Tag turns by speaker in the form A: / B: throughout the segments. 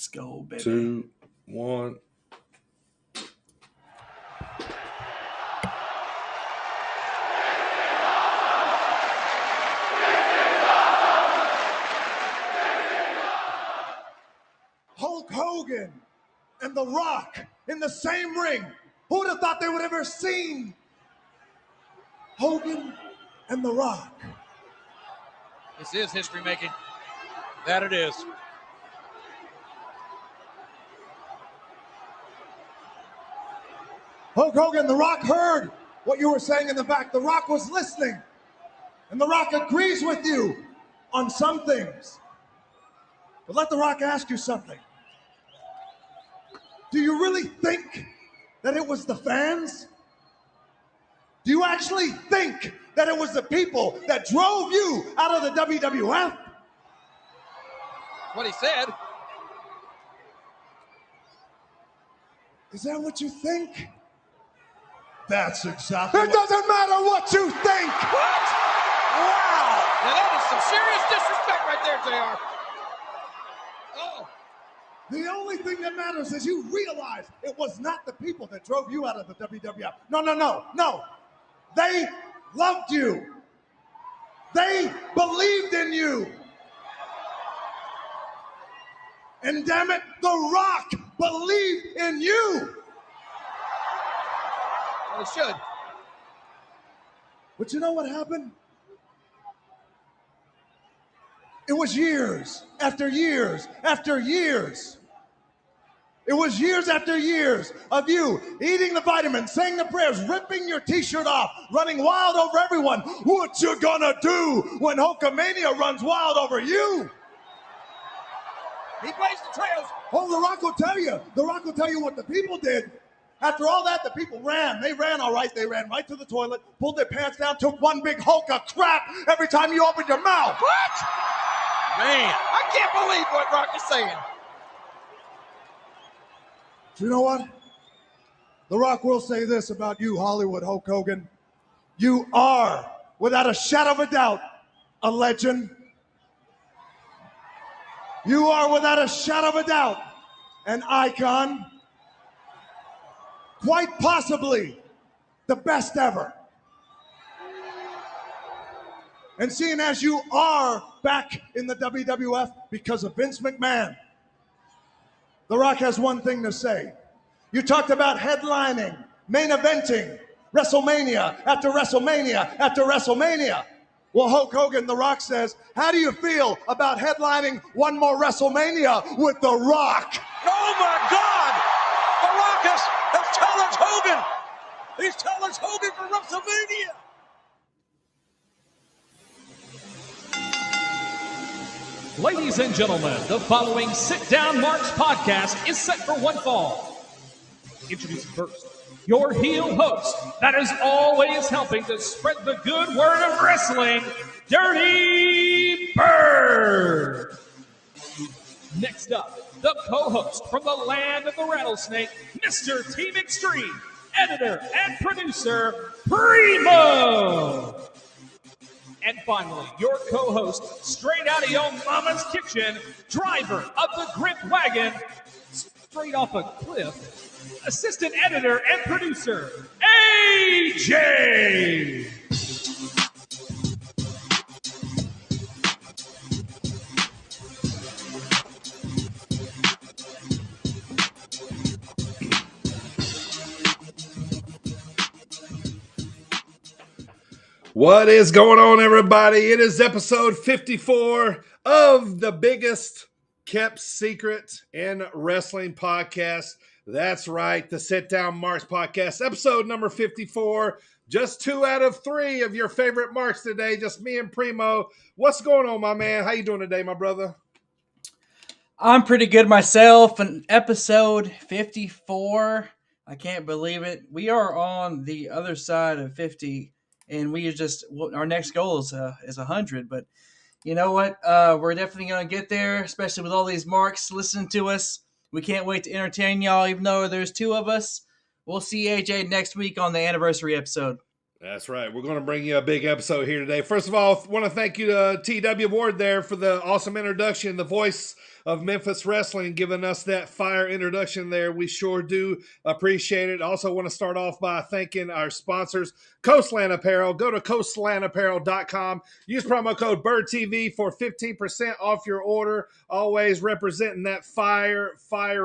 A: Let's go, baby.
B: 2, 1.
C: Hulk Hogan and The Rock in the same ring. Who would have thought they would have ever seen Hogan and The Rock?
D: This is history making. That it is.
C: Hulk Hogan, The Rock heard what you were saying in the back. The Rock was listening. And The Rock agrees with you on some things. But let The Rock ask you something. Do you really think that it was the fans? Do you actually think that it was the people that drove you out of the WWF?
D: What he said.
C: Is that what you think?
E: That's exactly
C: It doesn't matter what you think!
D: What? Wow! Now that is some serious disrespect right there, JR. Oh.
C: The only thing that matters is you realize it was not the people that drove you out of the WWF. No. They loved you. They believed in you. And damn it, The Rock believed in you.
D: Well, he should.
C: But you know what happened? It was years after years after years. It was years after years of you eating the vitamins, saying the prayers, ripping your t-shirt off, running wild over everyone. What you gonna do when Hulkamania runs wild over you?
D: He blazed the trails.
C: Oh, The Rock will tell you. The Rock will tell you what the people did. After all that, the people ran. They ran all right. They ran right to the toilet, pulled their pants down, took one big hulk of crap every time you opened your mouth.
D: What? Man, I can't believe what Rock is saying.
C: Do you know what? The Rock will say this about you, Hollywood Hulk Hogan. You are, without a shadow of a doubt, a legend. You are, without a shadow of a doubt, an icon. Quite possibly the best ever. And seeing as you are back in the WWF because of Vince McMahon, The Rock has one thing to say. You talked about headlining, main eventing, WrestleMania after WrestleMania after WrestleMania. Well, Hulk Hogan, The Rock says, how do you feel about headlining one more WrestleMania with The Rock?
D: Oh, my God! The Rock has challenged Hogan. He's challenged Hogan for WrestleMania.
F: Ladies and gentlemen, the following Sit Down Marks podcast is set for one fall. Introducing first, your heel host that is always helping to spread the good word of wrestling, Dirty Bird. Next up, the co-host from the land of the rattlesnake, Mr. Team Extreme, editor and producer, Primo. And finally, your co-host, straight out of your mama's kitchen, driver of the grip wagon, straight off a cliff, assistant editor and producer, AJ!
B: What is going on, everybody? It is episode 54 of the biggest kept secret in wrestling podcast. That's right, the Sit Down Marks podcast, episode number 54. Just 2 out of 3 of your favorite marks today, just me and Primo. What's going on, my man? How you doing today, my brother?
A: I'm pretty good myself. And episode 54, I can't believe it. We are on the other side of 50. And we are just, our next goal is 100. But you know what? We're definitely going to get there, especially with all these marks listening to us. We can't wait to entertain y'all, even though there's 2 of us. We'll see AJ next week on the anniversary episode.
B: That's right. We're going to bring you a big episode here today. First of all, I want to thank you to TW Ward there for the awesome introduction, the voice of Memphis Wrestling, giving us that fire introduction there. We sure do appreciate it. Also want to start off by thanking our sponsors, Coastland Apparel. Go to coastlandapparel.com. Use promo code BIRDTV for 15% off your order. Always representing that fire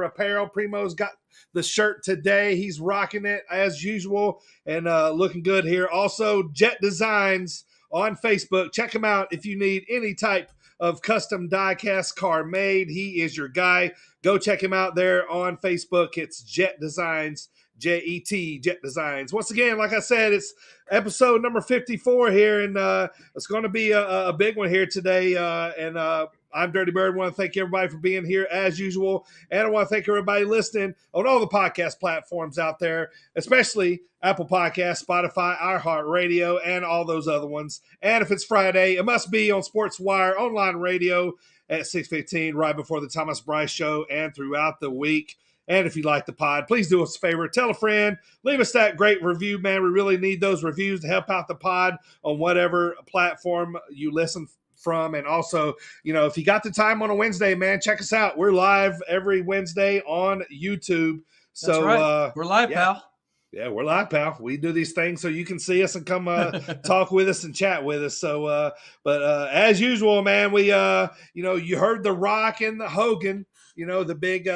B: apparel. Primo's got the shirt today. He's rocking it as usual and looking good here. Also, Jet Designs on Facebook. Check him out if you need any type of custom die-cast car made. He is your guy. Go check him out there on Facebook. It's Jet Designs, Jet, Jet Designs. Once again, like I said, it's episode number 54 here, and it's going to be a big one here today. I'm Dirty Bird. I want to thank everybody for being here as usual. And I want to thank everybody listening on all the podcast platforms out there, especially Apple Podcasts, Spotify, iHeartRadio, and all those other ones. And if it's Friday, it must be on Sports Wire Online Radio at 6:15, right before the Thomas Bryce Show and throughout the week. And if you like the pod, please do us a favor. Tell a friend. Leave us that great review, man. We really need those reviews to help out the pod on whatever platform you listen from. And also, if you got the time on a Wednesday, man, check us out. We're live every Wednesday on YouTube. So
A: That's right. We're live, pal.
B: Yeah, we're live, pal. We do these things so you can see us and come talk with us and chat with us. So, but as usual, man, we, you heard The Rock and the Hogan, the big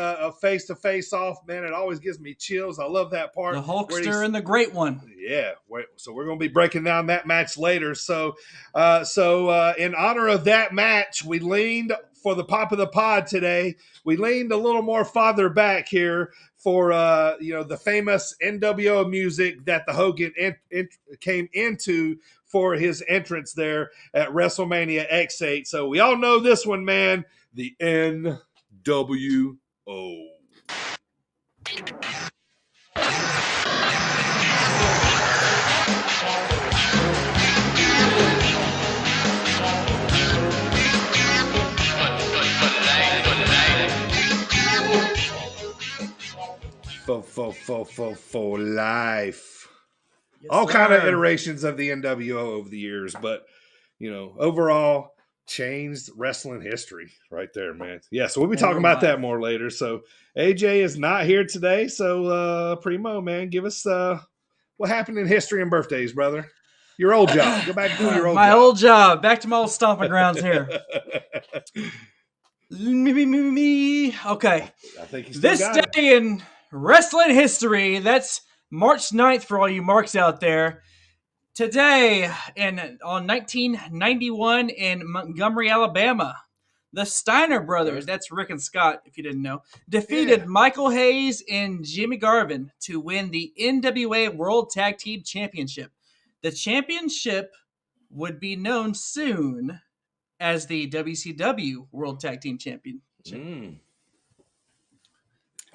B: face-to-face off, man. It always gives me chills. I love that part.
A: The Hulkster and the Great One.
B: Yeah. So we're going to be breaking down that match later. So in honor of that match, we leaned for the pop of the pod today. We leaned a little more farther back here for, the famous NWO music that the Hogan came into for his entrance there at WrestleMania X8. So we all know this one, man, the NWO. For life.
A: Yes,
B: all kind of
A: sir.
B: iterations of the NWO over the years, but overall changed wrestling history right there, man. Yeah, so we'll be talking about that more later. So AJ is not here today, so Primo, man, give us what happened in history and birthdays, brother. Your old job. Go back and do your old job.
A: My old job. Back to my old stomping grounds here. Me. Okay.
B: I think he's
A: This day in wrestling history, that's March 9th for all you marks out there. Today, on 1991 in Montgomery, Alabama, the Steiner brothers, that's Rick and Scott, if you didn't know, defeated Michael Hayes and Jimmy Garvin to win the NWA World Tag Team Championship. The championship would be known soon as the WCW World Tag Team Championship.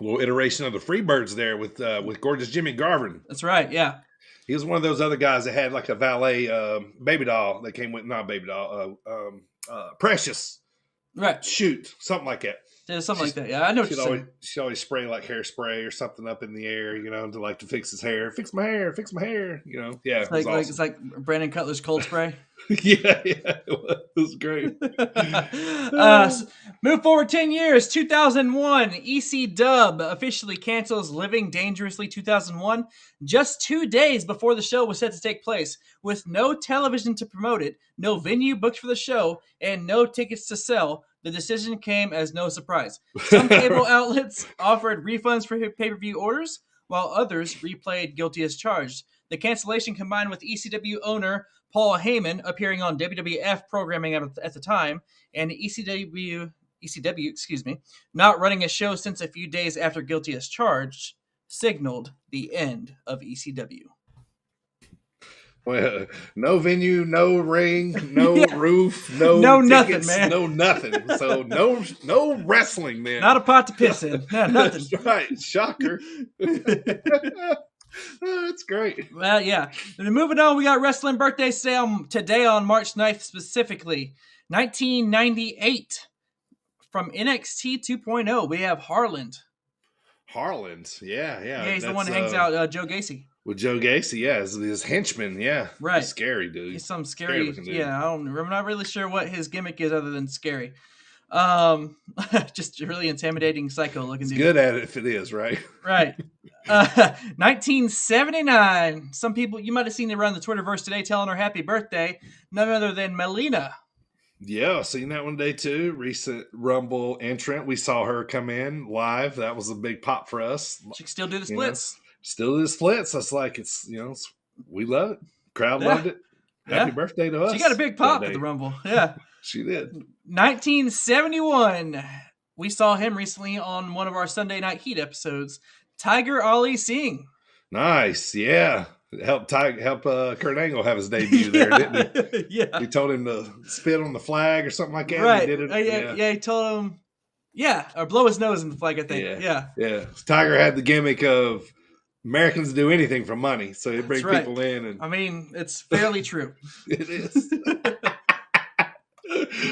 B: A little iteration of the Freebirds there with gorgeous Jimmy Garvin.
A: That's right, yeah.
B: He was one of those other guys that had like a valet baby doll that came with, not baby doll, Precious.
A: Right.
B: Shoot, something like that.
A: Yeah, something like that. Yeah, I know what you're saying.
B: She'd always spray like hairspray or something up in the air, to fix his hair. Fix my hair. Yeah.
A: It's like Brandon Cutler's cold spray.
B: yeah, it was great.
A: Move forward 10 years, 2001, EC Dub officially cancels Living Dangerously 2001 just 2 days before the show was set to take place. With no television to promote it, no venue booked for the show, and no tickets to sell, the decision came as no surprise. Some cable outlets offered refunds for pay-per-view orders, while others replayed Guilty as Charged. The cancellation combined with ECW owner Paul Heyman appearing on WWF programming at the time, and ECW, not running a show since a few days after Guilty as Charged, signaled the end of ECW.
B: Well, no venue, no ring, no roof, no tickets,
A: nothing, man.
B: No nothing. So no wrestling, man.
A: Not a pot to piss in. Nothing.
B: That's right. Shocker. That's great.
A: Well, yeah. And moving on, we got wrestling birthdays today on March 9th specifically. 1998, from NXT 2.0, we have Harland.
B: Harland, yeah.
A: Yeah, he's the one that hangs out Joe Gacy.
B: With Joe Gacy, yeah, his henchman, yeah.
A: Right.
B: He's scary, dude.
A: He's some scary
B: looking dude.
A: yeah, I'm not really sure what his gimmick is other than scary. Just a really intimidating psycho looking
B: He's
A: dude.
B: good at it if it is, right?
A: Right. 1979. Some people, you might have seen it around the Twitterverse today telling her happy birthday. None other than Melina.
B: Yeah, seen that one day too. Recent Rumble entrant. We saw her come in live. That was a big pop for us.
A: She can still do the
B: You know,
A: splits.
B: still do the splits. That's like, we love it. Crowd loved it. Happy birthday to us.
A: She got a big pop
B: that
A: at the
B: day.
A: Rumble. Yeah.
B: She did.
A: 1971. We saw him recently on one of our Sunday Night Heat episodes. Tiger Ali Singh.
B: Nice. Yeah. Helped Kurt Angle have his debut there, didn't he?
A: Yeah.
B: He told him to spit on the flag or something like that.
A: Right.
B: He did it.
A: Yeah, he told him, or blow his nose in the flag, I think. Yeah.
B: Tiger had the gimmick of Americans do anything for money, so he'd bring
A: That's right.
B: people in. And
A: I mean, it's fairly true.
B: it is.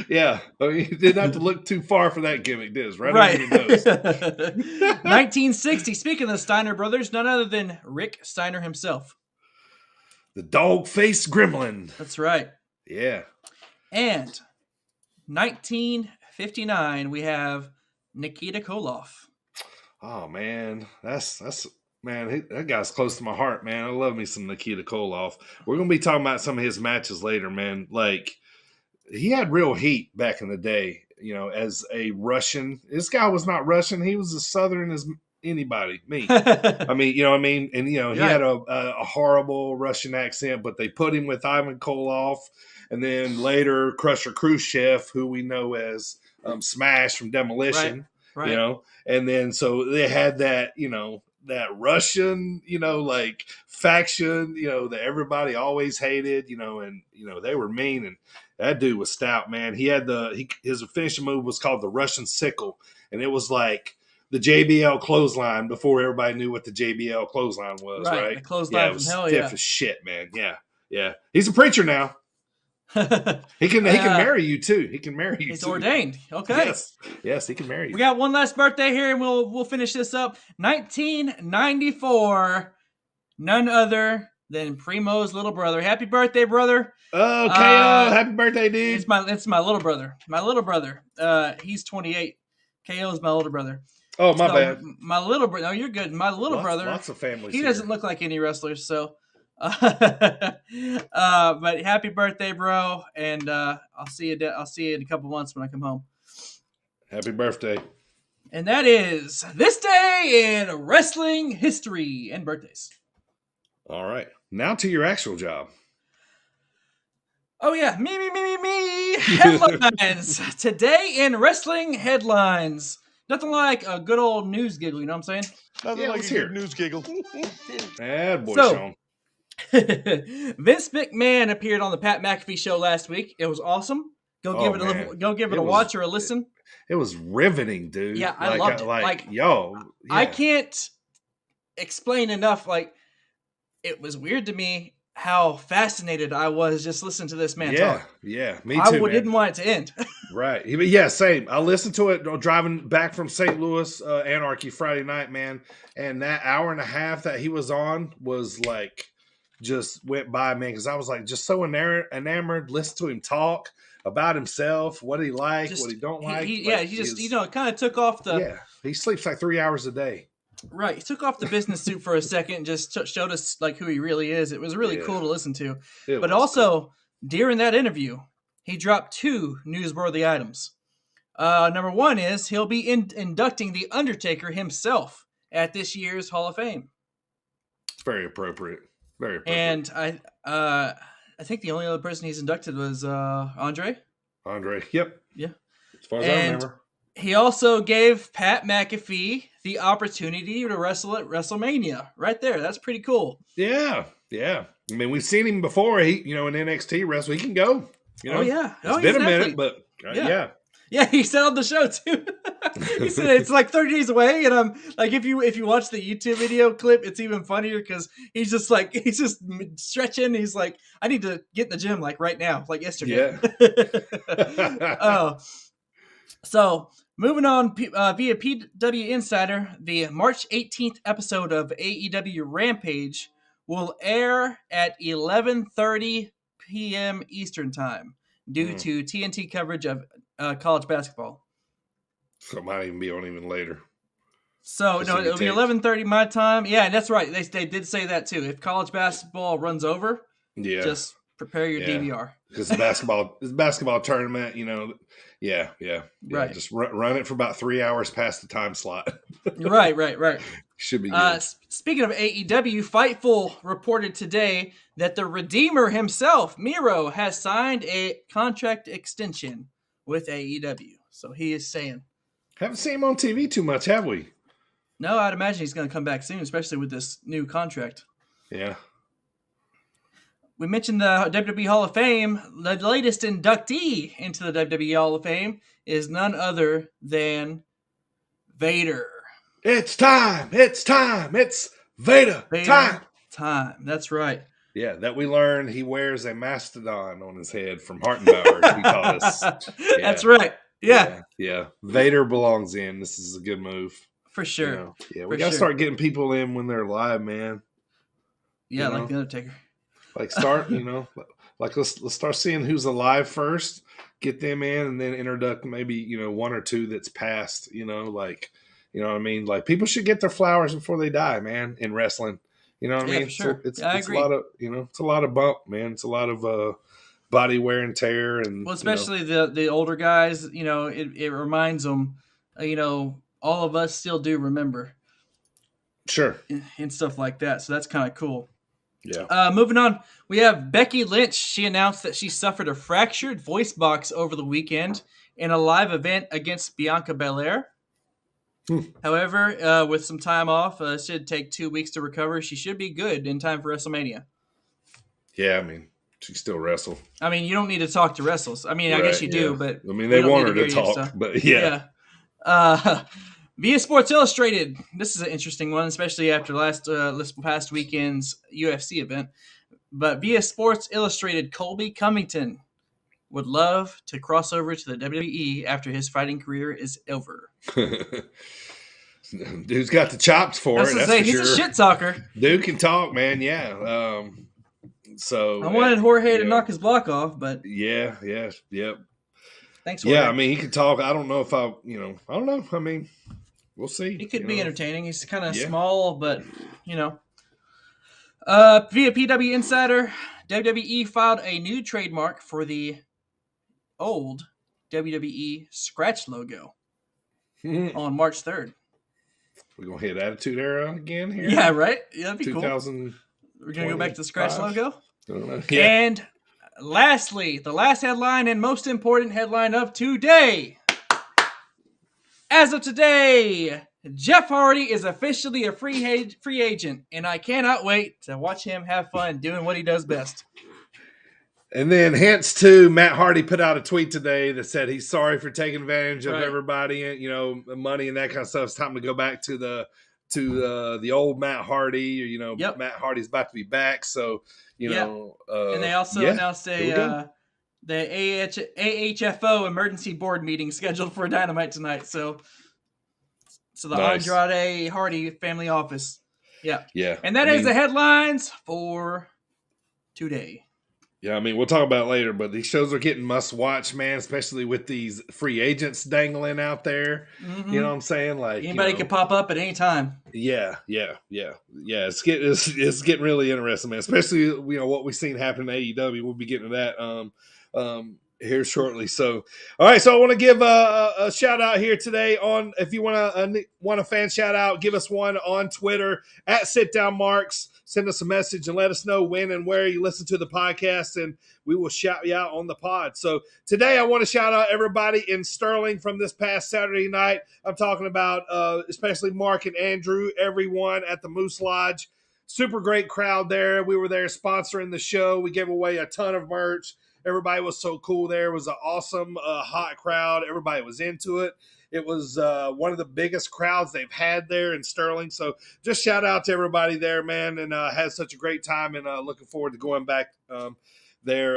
B: Yeah. I mean, you didn't have to look too far for that gimmick, did it? Right. Under your nose.
A: 1960. Speaking of the Steiner brothers, none other than Rick Steiner himself.
B: The dog-faced gremlin.
A: That's right.
B: Yeah.
A: And 1959, we have Nikita Koloff.
B: Oh man, that guy's close to my heart, man. I love me some Nikita Koloff. We're gonna be talking about some of his matches later, man. Like, he had real heat back in the day, as a Russian. This guy was not Russian. He was as Southern as anybody, me. I mean, you know what I mean? And, he had a horrible Russian accent, but they put him with Ivan Koloff, and then later Crusher Khrushchev, who we know as Smash from Demolition,
A: Right.
B: And then so they had that, that Russian, like faction, that everybody always hated, and, they were mean, and that dude was stout, man. He had his finishing move was called the Russian Sickle, and it was like the JBL clothesline before everybody knew what the JBL clothesline was, right?
A: The clothesline
B: it was
A: from hell,
B: stiff as shit, man. Yeah. He's a preacher now. He can marry you too. He can marry you.
A: He's
B: too.
A: ordained. Okay.
B: Yes, he can marry you.
A: We got one last birthday here, and we'll finish this up. 1994. None other than Primo's little brother. Happy birthday, brother!
B: Oh, KO! Happy birthday, dude!
A: It's my little brother. My little brother. He's 28. KO is my older brother.
B: Oh, my bad.
A: My little brother. No, you're good. My little brother.
B: Lots of families.
A: He
B: here.
A: doesn't look like any wrestlers, so. But happy birthday, bro! And I'll see you. I'll see you in a couple months when I come home.
B: Happy birthday!
A: And that is this day in wrestling history and birthdays.
B: All right, now to your actual job.
A: Oh yeah, me. Headlines today in wrestling headlines. Nothing like a good old news giggle. You know what I'm saying?
E: Nothing like a good news giggle.
B: Bad boy,
A: So-
B: Sean.
A: Vince McMahon appeared on the Pat McAfee show last week. It was awesome. Go give it a watch or a listen.
B: It was riveting, dude.
A: Yeah, I loved it. I can't explain enough. Like, it was weird to me how fascinated I was just listening to this man talk.
B: Yeah, me too.
A: I didn't want it to end.
B: Right. Yeah, same. I listened to it driving back from St. Louis, Anarchy Friday night, man. And that hour and a half that he was on was like, just went by, man. Because I was like, just so enamored. Listen to him talk about himself, what he liked, what he don't like.
A: He kind of took off the.
B: Yeah, he sleeps like 3 hours a day.
A: Right. He took off the business suit for a second and just showed us like who he really is. It was really cool to listen to. But also, during that interview, he dropped two newsworthy items. Number one is he'll be inducting The Undertaker himself at this year's Hall of Fame.
B: It's very appropriate. Very appropriate.
A: And I think the only other person he's inducted was Andre.
B: Andre. Yep.
A: Yeah.
B: As far as I remember.
A: He also gave Pat McAfee the opportunity to wrestle at WrestleMania. Right there. That's pretty cool.
B: Yeah. I mean, we've seen him before. He, in NXT wrestle, he can go.
A: Oh yeah.
B: It's been a minute, but yeah.
A: Yeah, he said on the show too. He said it's like 30 days away, and I'm like, if you watch the YouTube video clip, it's even funnier because he's just stretching. He's like, I need to get in the gym like right now, like yesterday.
B: Yeah.
A: So moving on via PW Insider, the March 18th episode of AEW Rampage will air at 11:30 p.m. Eastern Time due to TNT coverage of college basketball.
B: So it might even be on even later.
A: So no, it'll be 11:30 my time. Yeah, that's right. They did say that too. If college basketball runs over, just prepare your DVR.
B: Because the basketball tournament, yeah.
A: Right.
B: Just run it for about 3 hours past the time slot.
A: Right.
B: Should be good.
A: Speaking of AEW, Fightful reported today that the Redeemer himself, Miro, has signed a contract extension with AEW. So he is saying,
B: haven't seen him on TV too much, have we?
A: No, I'd imagine he's going to come back soon, especially with this new contract.
B: Yeah.
A: We mentioned the WWE Hall of Fame. The latest inductee into the WWE Hall of Fame is none other than Vader.
B: It's time. It's Vader
A: time. That's right.
B: Yeah, that we learned he wears a mastodon on his head from Hartenbauer. He taught us. Yeah.
A: That's right. Yeah.
B: Vader belongs in. This is a good move.
A: For sure.
B: We got to start getting people in when they're live, man.
A: Yeah, like The Undertaker.
B: Like start, let's start seeing who's alive first, get them in, and then introduce maybe, one or two that's passed, you know what I mean? Like people should get their flowers before they die, man, in wrestling. You know what I mean?
A: For sure.
B: So it's
A: agree.
B: a lot of, it's a lot of bump, man. It's a lot of body wear and tear. And
A: especially the older guys, it reminds them, all of us still do remember.
B: Sure.
A: And stuff like that. So that's kind of cool.
B: Yeah.
A: Moving on, we have Becky Lynch. She announced that she suffered a fractured voice box over the weekend in a live event against Bianca Belair. However, with some time off, it should take 2 weeks to recover. She should be good in time for WrestleMania.
B: Yeah, I mean, she can still wrestle.
A: I mean, you don't need to talk to wrestles. I mean, I guess you do, but
B: I mean, they want her to talk, but yeah.
A: Via Sports Illustrated. This is an interesting one, especially after this past weekend's UFC event. But Via Sports Illustrated, Colby Covington would love to cross over to the WWE after his fighting career is over.
B: Dude's got the chops for it. That's for
A: he's a shit talker.
B: Dude can talk, man. Yeah. So
A: I wanted Jorge to knock his block off, but
B: yep.
A: Thanks, Jorge.
B: Yeah, I mean, he can talk. I don't know if I don't know. I mean, we'll see.
A: He could be entertaining. He's kind of small, but via PW Insider, WWE filed a new trademark for the old WWE scratch logo on March 3rd.
B: We're going to hit Attitude Era again here?
A: Yeah, right? Yeah, that'd be
B: 2000.
A: Cool. We're going to go back to the scratch logo.
B: I don't know. Yeah.
A: And lastly, the last headline and most important headline of today. As of today, Jeff Hardy is officially a free agent, and I cannot wait to watch him have fun doing what he does best.
B: And then, hence to Matt Hardy put out a tweet today that said he's sorry for taking advantage of everybody, and money and that kind of stuff. It's time to go back to the old Matt Hardy. Matt Hardy's about to be back, so
A: and they also announced the AHFO emergency board meeting scheduled for Dynamite tonight. So the nice. Andrade Hardy family office. Yeah. And that is the headlines for today.
B: Yeah, I mean, we'll talk about it later, but these shows are getting must-watch, man, especially with these free agents dangling out there. Mm-hmm. You know what I'm saying? Like
A: anybody can pop up at any time.
B: Yeah. It's getting really interesting, man. Especially what we've seen happen in AEW. We'll be getting to that here shortly. So, all right. So I want to give a shout out here today on, if you want a fan shout out, give us one on Twitter at SitDownMarks. Send us a message and let us know when and where you listen to the podcast, and we will shout you out on the pod. So today I want to shout out everybody in Sterling from this past Saturday night. I'm talking about especially Mark and Andrew, everyone at the Moose Lodge. Super great crowd there. We were there sponsoring the show. We gave away a ton of merch. Everybody was so cool there. It was an awesome, hot crowd. Everybody was into it. It was one of the biggest crowds they've had there in Sterling. So just shout out to everybody there, man, and had such a great time, and looking forward to going back there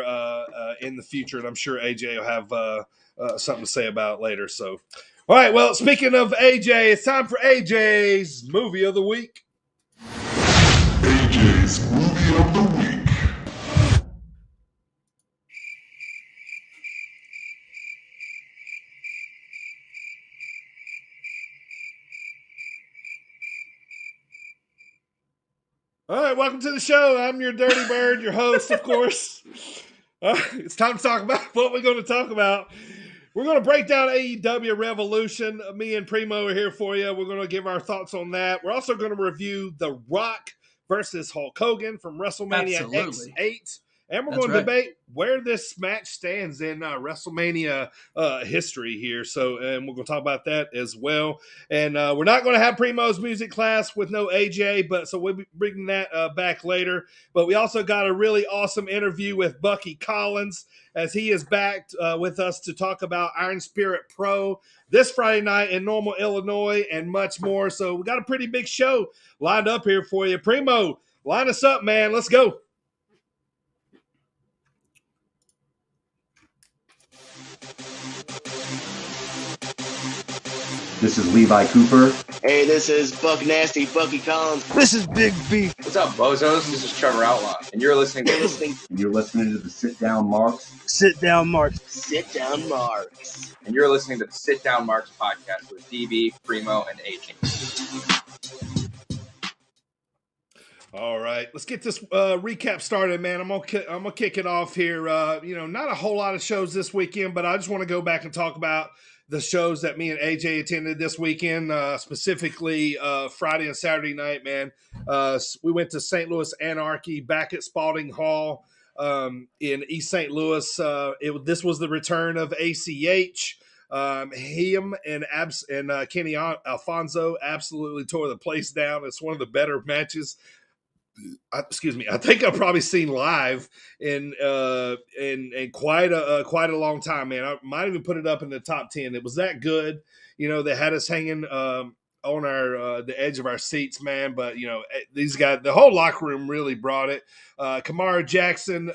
B: in the future. And I'm sure AJ will have something to say about it later. So, all right, well, speaking of AJ, it's time for AJ's Movie of the Week.
E: AJ's Movie of the Week.
B: All right, welcome to the show. I'm your Dirty Bird, your host, of course. It's time to talk about what we're going to talk about. We're going to break down AEW Revolution. Me and Primo are here for you. We're going to give our thoughts on that. We're also going to review The Rock versus Hulk Hogan from WrestleMania
A: Absolutely.
B: X8. And we're
A: That's
B: going to
A: right.
B: debate where this match stands in WrestleMania history here. And we're going to talk about that as well. And we're not going to have Primo's music class with no AJ, so we'll be bringing that back later. But we also got a really awesome interview with Bucky Collins as he is back with us to talk about Iron Spirit Pro this Friday night in Normal, Illinois, and much more. So we got a pretty big show lined up here for you. Primo, line us up, man. Let's go.
G: This is Levi Cooper.
H: Hey, this is Buck Nasty, Bucky Collins.
I: This is Big B.
J: What's up, bozos? This is Trevor Outlaw, and you're listening to
G: And you're listening to the Sit Down Marks.
I: Sit Down Marks.
H: Sit Down Marks.
J: and you're listening to the Sit Down Marks podcast with DB, Primo, and AJ.
B: All right, let's get this recap started, man. I'm gonna kick it off here. Not a whole lot of shows this weekend, but I just want to go back and talk about the shows that me and AJ attended this weekend, specifically Friday and Saturday night, man. We went to St. Louis Anarchy back at Spalding Hall in East St. Louis. This was the return of ACH. Him and Kenny Alfonso absolutely tore the place down. It's one of the better matches. I think I've probably seen live in quite a long time, man. I might even put it up in the top 10. It was that good. They had us hanging on our the edge of our seats, man. But these guys, the whole locker room really brought it. Kamara Jackson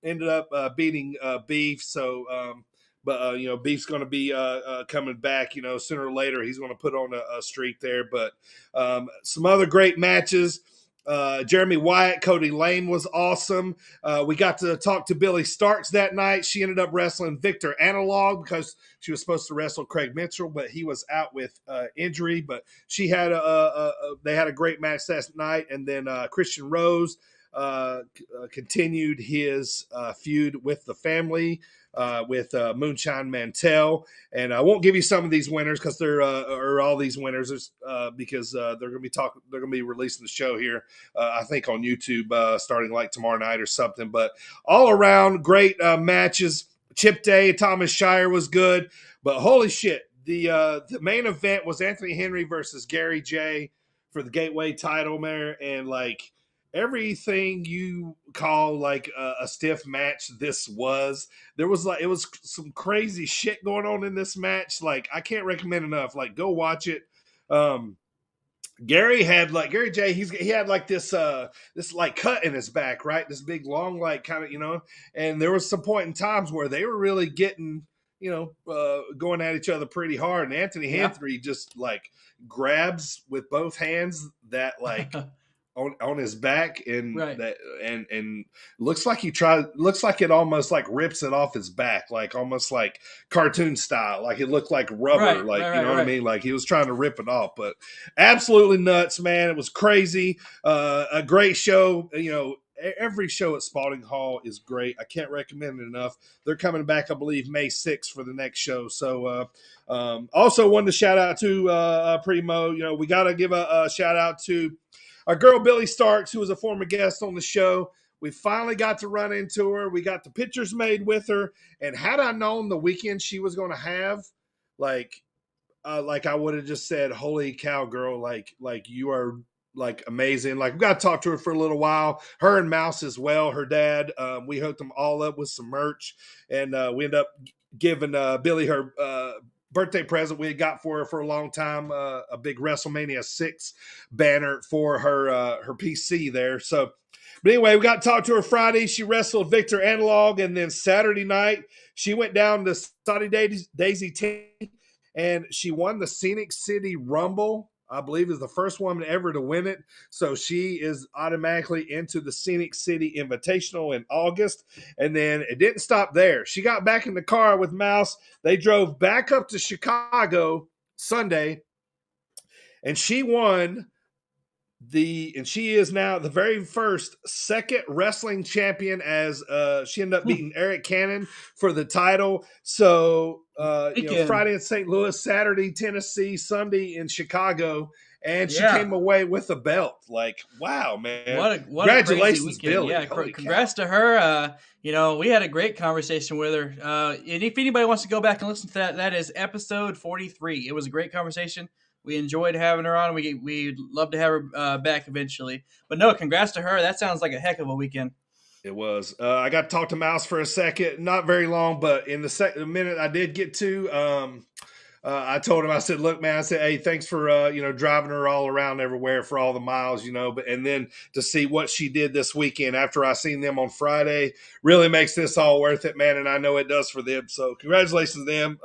B: ended up beating Beef, so. But Beef's going to be coming back. Sooner or later he's going to put on a streak there. But some other great matches. Jeremy Wyatt, Cody Lane was awesome. We got to talk to Billy Starks that night. She ended up wrestling Victor Analog because she was supposed to wrestle Craig Mitchell, but he was out with injury. But she had they had a great match that night. And then Christian Rose continued his feud with the family. With Moonshine Mantell, and I won't give you some of these winners because they're or all these winners because they're going to be releasing the show here, I think on YouTube starting like tomorrow night or something. But all around great matches. Chip Day, Thomas Shire was good, but holy shit, the main event was Anthony Henry versus Gary Jay for the Gateway title, man, and like. Everything you call like a stiff match, this was. There was it was some crazy shit going on in this match. Like I can't recommend enough. Like go watch it. Gary Jay. He had like this like cut in his back, right? This big long like kind of And there was some point in times where they were really getting going at each other pretty hard. And Anthony Henry just like grabs with both hands that like. On his back and
A: right.
B: that and looks like it almost like rips it off his back, like almost like cartoon style, like it looked like rubber, what I mean, like he was trying to rip it off. But absolutely nuts, man. It was crazy. A great show. Every show at Spalding Hall is great. I can't recommend it enough. They're coming back, I believe, May 6th for the next show. So also wanted to shout out to Primo. We got to give a shout out to our girl, Billy Starks, who was a former guest on the show. We finally got to run into her. We got the pictures made with her. And had I known the weekend she was going to have, like I would have just said, holy cow, girl, like you are like amazing. Like we got to talk to her for a little while. Her and Mouse as well, her dad. We hooked them all up with some merch. And we ended up giving Billy her birthday present we had got for her for a long time, a big WrestleMania 6 banner for her PC there. So, but anyway, we got to talk to her Friday. She wrestled Victor Analog, and then Saturday night she went down to Saudi Daisy 10 and she won the Scenic City Rumble. I believe, is the first woman ever to win it. So she is automatically into the Scenic City Invitational in August. And then it didn't stop there. She got back in the car with Mouse. They drove back up to Chicago Sunday, and she won and she is now the very first second wrestling champion, as she ended up beating Eric Cannon for the title. So Friday in St. Louis, Saturday Tennessee, Sunday in Chicago, and she came away with a belt. Like, wow, man!
A: What
B: Congratulations,
A: a
B: Billy!
A: Yeah, congrats to her. We had a great conversation with her. And if anybody wants to go back and listen to that is episode 43. It was a great conversation. We enjoyed having her on. We'd love to have her back eventually. But no, congrats to her. That sounds like a heck of a weekend.
B: It was. I got to talk to Mouse for a second. Not very long, but in the minute I did get to, I told him, I said, look, man, I said, hey, thanks for, driving her all around everywhere for all the miles, and then to see what she did this weekend after I seen them on Friday really makes this all worth it, man. And I know it does for them. So congratulations to them.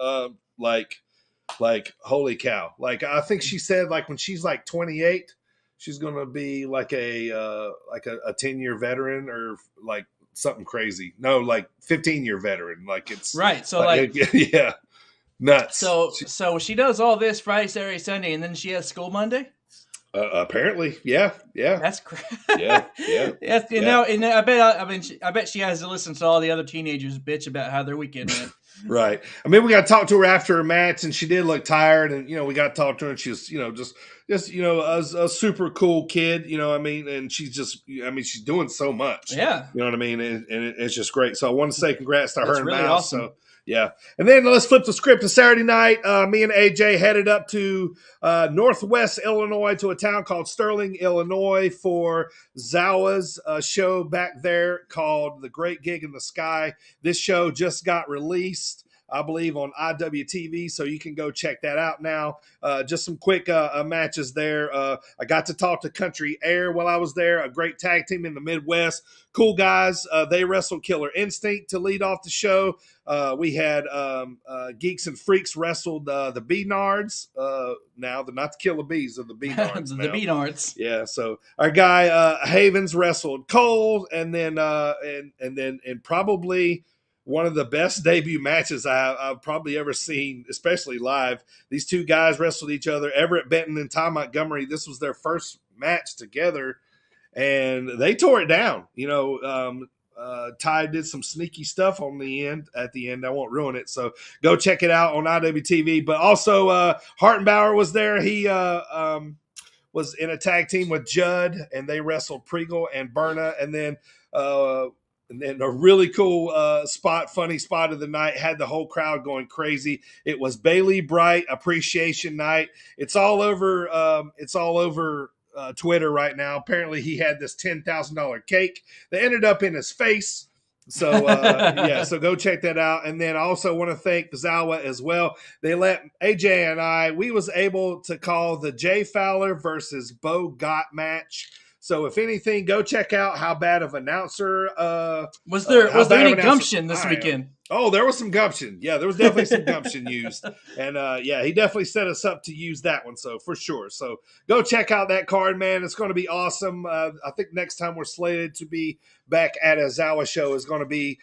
B: Like, holy cow. Like, I think she said, like, when she's like 28, she's going to be like a 10-year veteran or like something crazy. No, like 15-year veteran. Like, it's
A: right. So
B: yeah, nuts.
A: So she does all this Friday, Saturday, Sunday, and then she has school Monday.
B: Apparently, yeah.
A: That's crazy.
B: Yeah.
A: Yes, and I bet she has to listen to all the other teenagers bitch about how their weekend went.
B: Right. I mean, we got to talk to her after her match, and she did look tired, and we got to talk to her, and she was, just a super cool kid, and she's just, she's doing so much.
A: Yeah.
B: You know what I mean? And it's just great. So I want to say congrats to her and
A: really
B: Mouse.
A: awesome.
B: So yeah. And then let's flip the script to Saturday night. Me and AJ headed up to Northwest Illinois to a town called Sterling, Illinois for Zawa's show back there called The Great Gig in the Sky. This show just got released, I believe, on IWTV, so you can go check that out now. Just some quick matches there. I got to talk to Country Air while I was there, a great tag team in the Midwest. Cool guys. They wrestled Killer Instinct to lead off the show. We had Geeks and Freaks wrestled the Beanards. Now they're not the Killer Bees, of the Beanards.
A: The Beanards.
B: Yeah. So our guy Havens wrestled Cole, and then probably one of the best debut matches I've probably ever seen, especially live. These two guys wrestled each other. Everett Benton and Ty Montgomery. This was their first match together, and they tore it down. Ty did some sneaky stuff at the end. I won't ruin it. So go check it out on IWTV. But also Hartenbauer was there. He was in a tag team with Judd, and they wrestled Pregel and Berna. And then a really cool funny spot of the night, had the whole crowd going crazy. It was Bailey Bright Appreciation Night. It's all over. Twitter right now. Apparently he had this $10,000 cake that ended up in his face. So so go check that out. And then I also want to thank Zawa as well. They let AJ and we was able to call the Jay Fowler versus Bo Gott match. So if anything, go check out how bad of announcer
A: was there any gumption this weekend?
B: Oh, there was some gumption. Yeah, there was definitely some gumption used. And he definitely set us up to use that one. So for sure. So go check out that card, man. It's going to be awesome. I think next time we're slated to be back at a Zawa show is going to be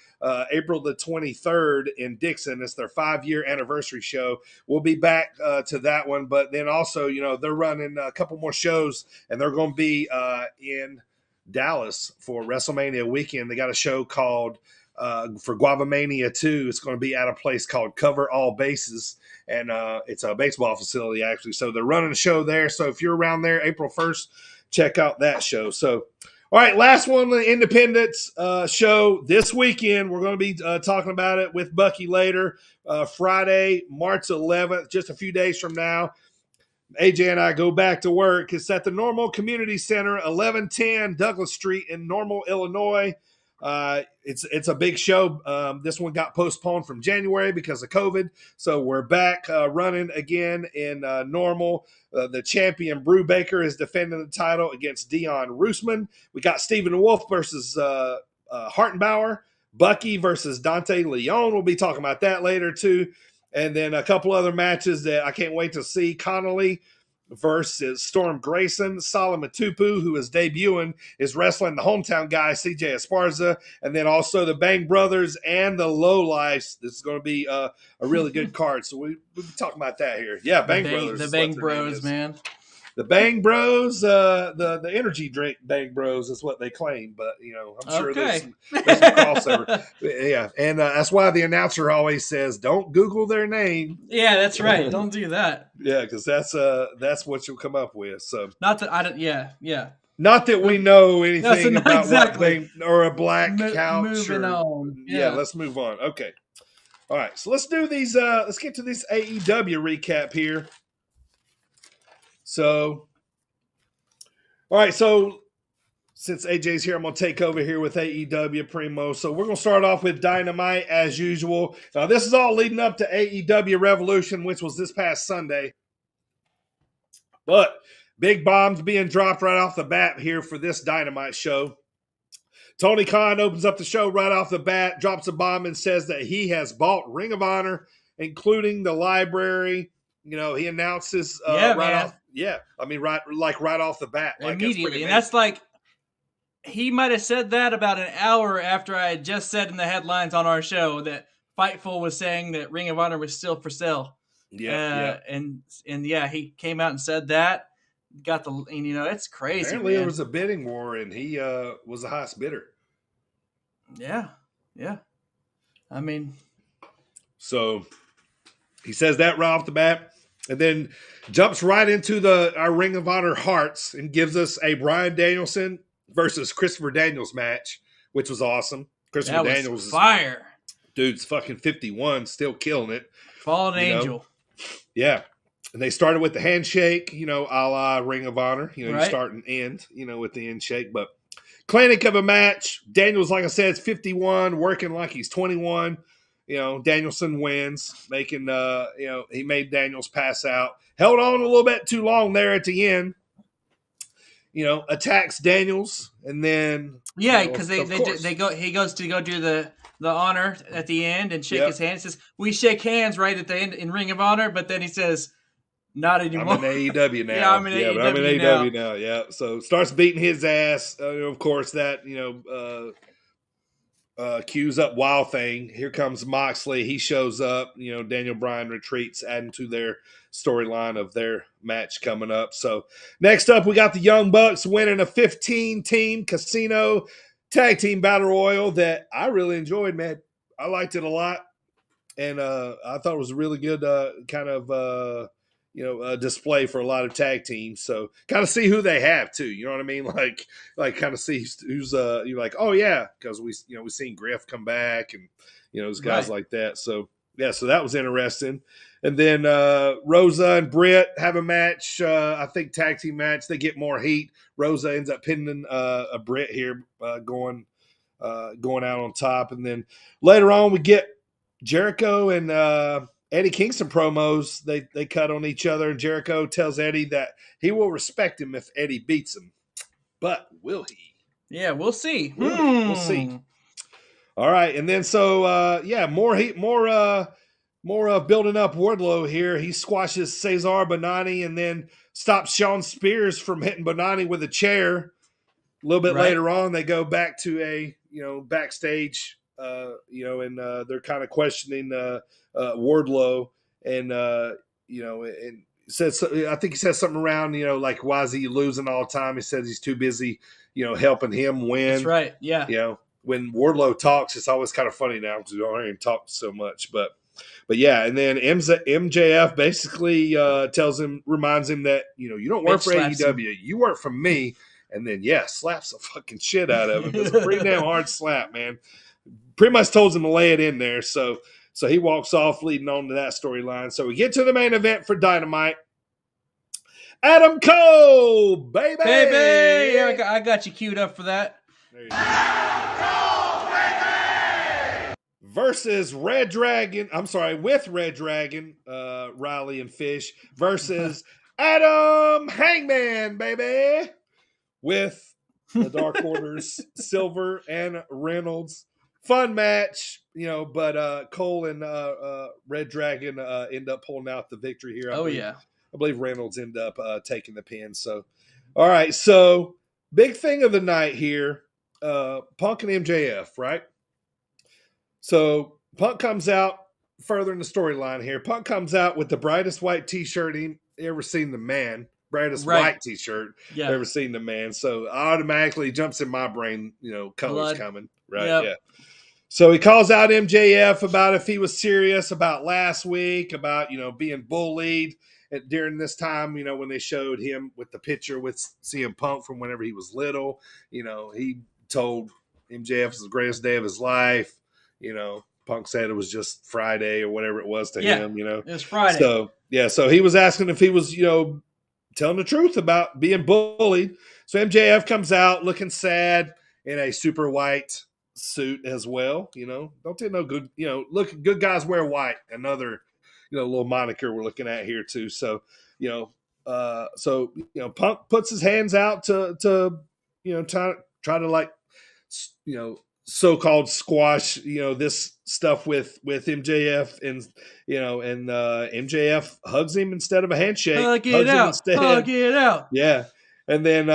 B: April the 23rd in Dixon. It's their 5-year anniversary show. We'll be back to that one. But then also, they're running a couple more shows, and they're going to be in Dallas for WrestleMania weekend. They got a show called for Guavamania 2. It's going to be at a place called Cover All Bases, and it's a baseball facility, actually. So they're running a show there. So if you're around there April 1st, check out that show. So, all right, last one, the Independence show this weekend. We're going to be talking about it with Bucky later. Friday, March 11th, just a few days from now. AJ and I go back to work. It's at the Normal Community Center, 1110 Douglas Street in Normal, Illinois. It's a big show. This one got postponed from January because of COVID. So we're back running again in Normal. The champion Brubaker is defending the title against Dion Roosman. We got Stephen Wolf versus Hartenbauer. Bucky versus Dante Leon. We'll be talking about that later too. And then a couple other matches that I can't wait to see. Connolly versus Storm Grayson. Solomon Tupu, who is debuting, is wrestling the hometown guy, CJ Esparza, and then also the Bang Brothers and the Lowlifes. This is going to be a really good card. So we'll be talking about that here. Yeah, Bang Brothers.
A: The
B: is
A: Bang
B: what their name
A: Bros,
B: is.
A: man.
B: The Bang Bros, the energy drink Bang Bros is what they claim, but I'm sure there's some crossover. Yeah, and that's why the announcer always says, "Don't Google their name."
A: Yeah, that's right. Don't do that.
B: Yeah, because that's what you'll come up with. So
A: not that I don't. Yeah.
B: Not that we know anything about
A: exactly.
B: what or a black couch.
A: Moving on.
B: Yeah, let's move on. Okay. All right, so let's do these. Let's get to this AEW recap here. So, all right, so since AJ's here, I'm going to take over here with AEW Primo. So we're going to start off with Dynamite as usual. Now, this is all leading up to AEW Revolution, which was this past Sunday. But big bombs being dropped right off the bat here for this Dynamite show. Tony Khan opens up the show right off the bat, drops a bomb, and says that he has bought Ring of Honor, including the library. He announces right off. Yeah, I mean, right off the bat,
A: immediately, and that's like he might have said that about an hour after I had just said in the headlines on our show that Fightful was saying that Ring of Honor was still for sale. And he came out and said that. Got the, it's crazy.
B: Apparently, there was a bidding war, and he was the highest bidder.
A: Yeah. I mean,
B: so he says that right off the bat. And then jumps right into our Ring of Honor hearts and gives us a Bryan Danielson versus Christopher Daniels match, which was awesome. Christopher Daniels
A: was fire.
B: Dude's fucking 51, still killing it.
A: Fallen Angel.
B: Yeah. And they started with the handshake, a la Ring of Honor. You start and end, with the handshake. But clinic of a match. Daniels, like I said, is 51, working like he's 21. Danielson wins, making, he made Daniels pass out. Held on a little bit too long there at the end. Attacks Daniels, and then
A: because he goes to go do the honor at the end and shake his hand. He says, "We shake hands right at the end in Ring of Honor," but then he says, "Not anymore."
B: I'm in AEW now.
A: Yeah, I'm in
B: AEW now. Yeah, so starts beating his ass. Of course, that cues up Wild Thing. Here comes Moxley. He shows up. Daniel Bryan retreats, adding to their storyline of their match coming up. So next up, we got the Young Bucks winning a 15-team casino tag team battle royal that I really enjoyed, man. I liked it a lot, and I thought it was a really good display for a lot of tag teams. So kind of see who they have too. You know what I mean? Like kind of see who's you're like, oh yeah, because we've seen Griff come back and those guys like that. So yeah, so that was interesting. And then Rosa and Britt have a match. I think tag team match. They get more heat. Rosa ends up pinning a Britt here, going out on top. And then later on, we get Jericho and Eddie Kingston promos. They cut on each other, and Jericho tells Eddie that he will respect him if Eddie beats him. But will he?
A: Yeah, we'll see.
B: We'll see. All right, and then more heat, more building up Wardlow here. He squashes Cesar Bononi and then stops Sean Spears from hitting Bononi with a chair. A little bit later on, they go back to a backstage. And they're kind of questioning Wardlow, and and says, I think he says something around, like, why is he losing all the time? He says he's too busy, helping him win.
A: That's right. Yeah.
B: When Wardlow talks, it's always kind of funny now because we don't hear him talk so much, but yeah. And then MJF basically reminds him that, you don't work for AEW, you work for me. And then, slaps the fucking shit out of him. It's a pretty damn hard slap, man. Pretty much told him to lay it in there. So he walks off, leading on to that storyline. So we get to the main event for Dynamite. Adam Cole, baby!
A: Baby! Yeah, I got you queued up for that.
B: There you go. Adam Cole, baby! Versus Red Dragon. I'm sorry, with Red Dragon, Riley and Fish. Versus Adam Hangman, baby! With the Dark Order's Silver and Reynolds. Fun match, but Cole and Red Dragon end up pulling out the victory here.
A: Oh, yeah.
B: I believe Reynolds ended up taking the pin. So, all right. So, big thing of the night here, Punk and MJF, right? So, Punk comes out further in the storyline here. Punk comes out with the brightest white T-shirt he ever seen the man. Brightest white T-shirt ever seen the man. So, automatically jumps in my brain, colors coming. Right, yeah. So he calls out MJF about if he was serious about last week, about, being bullied during this time, when they showed him with the picture with CM Punk from whenever he was little. He told MJF it was the greatest day of his life. Punk said it was just Friday or whatever it was to him,
A: It was Friday.
B: So he was asking if he was, telling the truth about being bullied. So MJF comes out looking sad in a super white suit as well. Don't take no good, look, good guys wear white. Another, little moniker we're looking at here too. So, Punk puts his hands out to try to like, so-called squash, this stuff with MJF and MJF hugs him instead of a handshake.
A: Hug it out.
B: Yeah. And then,